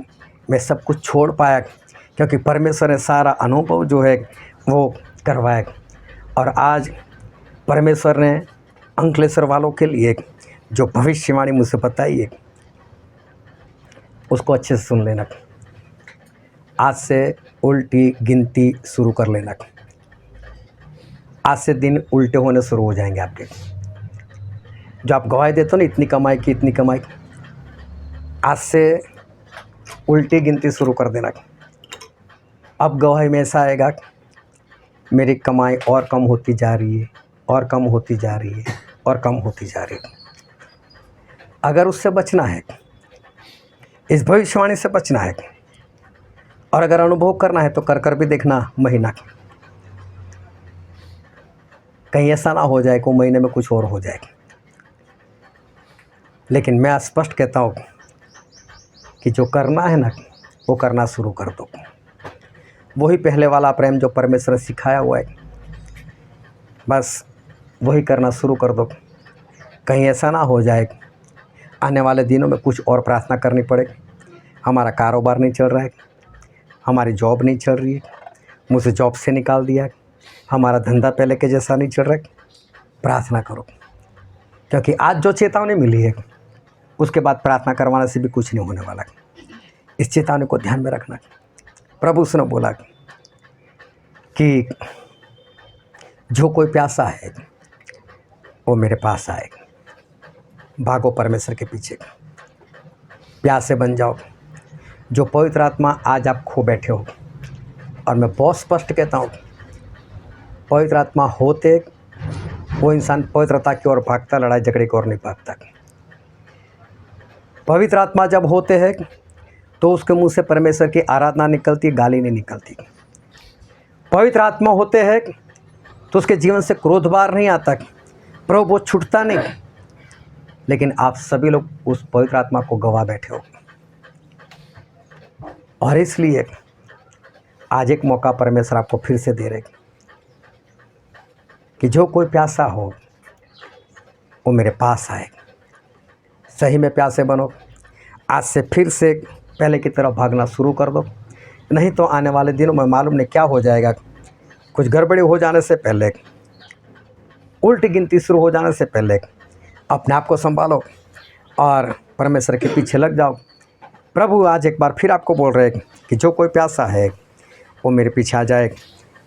मैं सब कुछ छोड़ पाया, क्योंकि परमेश्वर ने सारा अनुभव जो है वो करवाया। और आज परमेश्वर ने अंकलेश्वर वालों के लिए जो भविष्यवाणी मुझे बताई है उसको अच्छे से सुन लेना। आज से उल्टी गिनती शुरू कर लेना। आज से दिन उल्टे होने शुरू हो जाएंगे आपके। जो आप गवाही देते हो ना, इतनी कमाई की, इतनी कमाई, आज से उल्टी गिनती शुरू कर देना। अब गवाही में ऐसा आएगा मेरी कमाई और कम होती जा रही है, और कम होती जा रही है, और कम होती जा रही है। अगर उससे बचना है, इस भविष्यवाणी से बचना है, और अगर अनुभव करना है तो कर कर भी देखना महीना, कहीं ऐसा ना हो जाए कि महीने में कुछ और हो जाए। लेकिन मैं स्पष्ट कहता हूँ कि जो करना है ना, वो करना शुरू कर दो। वही पहले वाला प्रेम जो परमेश्वर ने सिखाया हुआ है, बस वही करना शुरू कर दो। कहीं ऐसा ना हो जाए आने वाले दिनों में कुछ और प्रार्थना करनी पड़े, हमारा कारोबार नहीं चल रहा है, हमारी जॉब नहीं चल रही है, मुझे जॉब से निकाल दिया है, हमारा धंधा पहले के जैसा नहीं चल रहा है। प्रार्थना करो, क्योंकि आज जो चेतावनी मिली है उसके बाद प्रार्थना करवाने से भी कुछ नहीं होने वाला। इस चेतावनी को ध्यान में रखना। प्रभु उसने बोला कि जो कोई प्यासा है वो मेरे पास आए। भागो परमेश्वर के पीछे, प्यासे बन जाओ। जो पवित्र आत्मा आज आप खो बैठे हो, और मैं बहुत स्पष्ट कहता हूँ, पवित्र आत्मा होते वो इंसान पवित्रता की ओर भागता, लड़ाई झगड़े की ओर नहीं भागता। पवित्र आत्मा जब होते हैं तो उसके मुंह से परमेश्वर की आराधना निकलती, गाली नहीं निकलती। पवित्र आत्मा होते हैं तो उसके जीवन से क्रोध बाहर नहीं आता, प्रभु वो छूटता नहीं। लेकिन आप सभी लोग उस पवित्र आत्मा को गवा बैठे हो, और इसलिए आज एक मौका परमेश्वर आपको फिर से दे रहे कि जो कोई प्यासा हो वो मेरे पास आए। सही में प्यासे बनो। आज से फिर से पहले की तरफ भागना शुरू कर दो, नहीं तो आने वाले दिनों में मालूम नहीं क्या हो जाएगा। कुछ गड़बड़ी हो जाने से पहले, उल्टी गिनती शुरू हो जाने से पहले अपने आप को संभालो और परमेश्वर के पीछे लग जाओ। प्रभु आज एक बार फिर आपको बोल रहे हैं कि जो कोई प्यासा है वो मेरे पीछे आ जाए।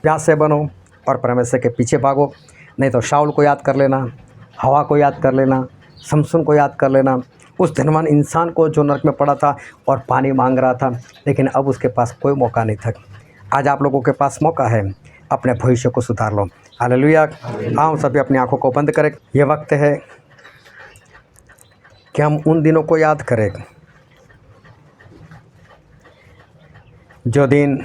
प्यासे बनो और परमेश्वर के पीछे भागो। नहीं तो शाऊल को याद कर लेना, हवा को याद कर लेना, समसून को याद कर लेना, उस धनवान इंसान को जो नरक में पड़ा था और पानी मांग रहा था, लेकिन अब उसके पास कोई मौका नहीं था। आज आप लोगों के पास मौका है, अपने भविष्य को सुधार लो। हालेलुया। हम सभी अपनी आंखों को बंद करें। ये वक्त है कि हम उन दिनों को याद करें जो दिन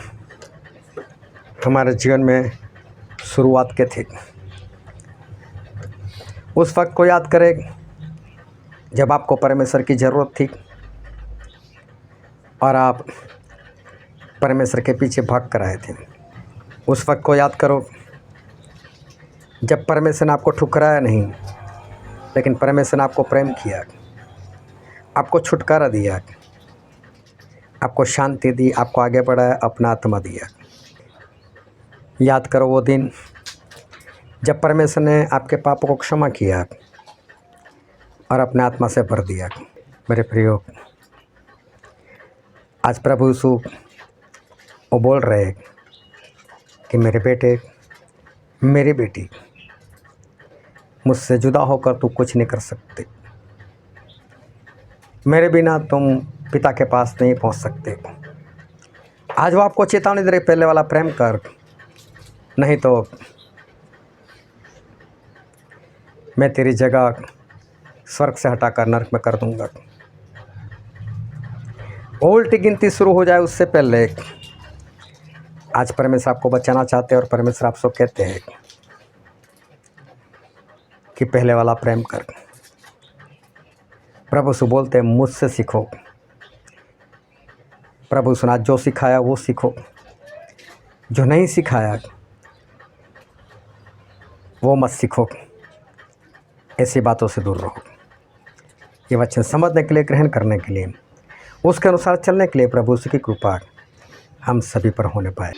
हमारे जीवन में शुरुआत के थे। उस वक्त को याद करें जब आपको परमेश्वर की ज़रूरत थी और आप परमेश्वर के पीछे भाग कर आए थे। उस वक्त को याद करो जब परमेश्वर ने आपको ठुकराया नहीं, लेकिन परमेश्वर ने आपको प्रेम किया, आपको छुटकारा दिया, आपको शांति दी, आपको आगे बढ़ाया, अपना आत्मा दिया। याद करो वो दिन जब परमेश्वर ने आपके पापों को क्षमा किया और अपने आत्मा से भर दिया। मेरे प्रियो, आज प्रभु यीशु वो बोल रहे हैं कि मेरे बेटे, मेरी बेटी, मुझसे जुदा होकर तू कुछ नहीं कर सकते। मेरे बिना तुम पिता के पास नहीं पहुंच सकते। आज वो आपको चेतावनी दे रहे, पहले वाला प्रेम कर, नहीं तो मैं तेरी जगह स्वर्ग से हटाकर नरक में कर दूंगा। उल्टी गिनती शुरू हो जाए उससे पहले आज परमेश्वर आपको बचाना चाहते हैं, और परमेश्वर आपसे कहते हैं कि पहले वाला प्रेम कर। प्रभु से बोलते हैं मुझसे सीखो। प्रभु सुना जो सिखाया वो सीखो, जो नहीं सिखाया वो मत सीखो। ऐसी बातों से दूर रहो। ये वचन समझने के लिए, ग्रहण करने के लिए, उसके अनुसार चलने के लिए प्रभु की कृपा हम सभी पर होने पाए।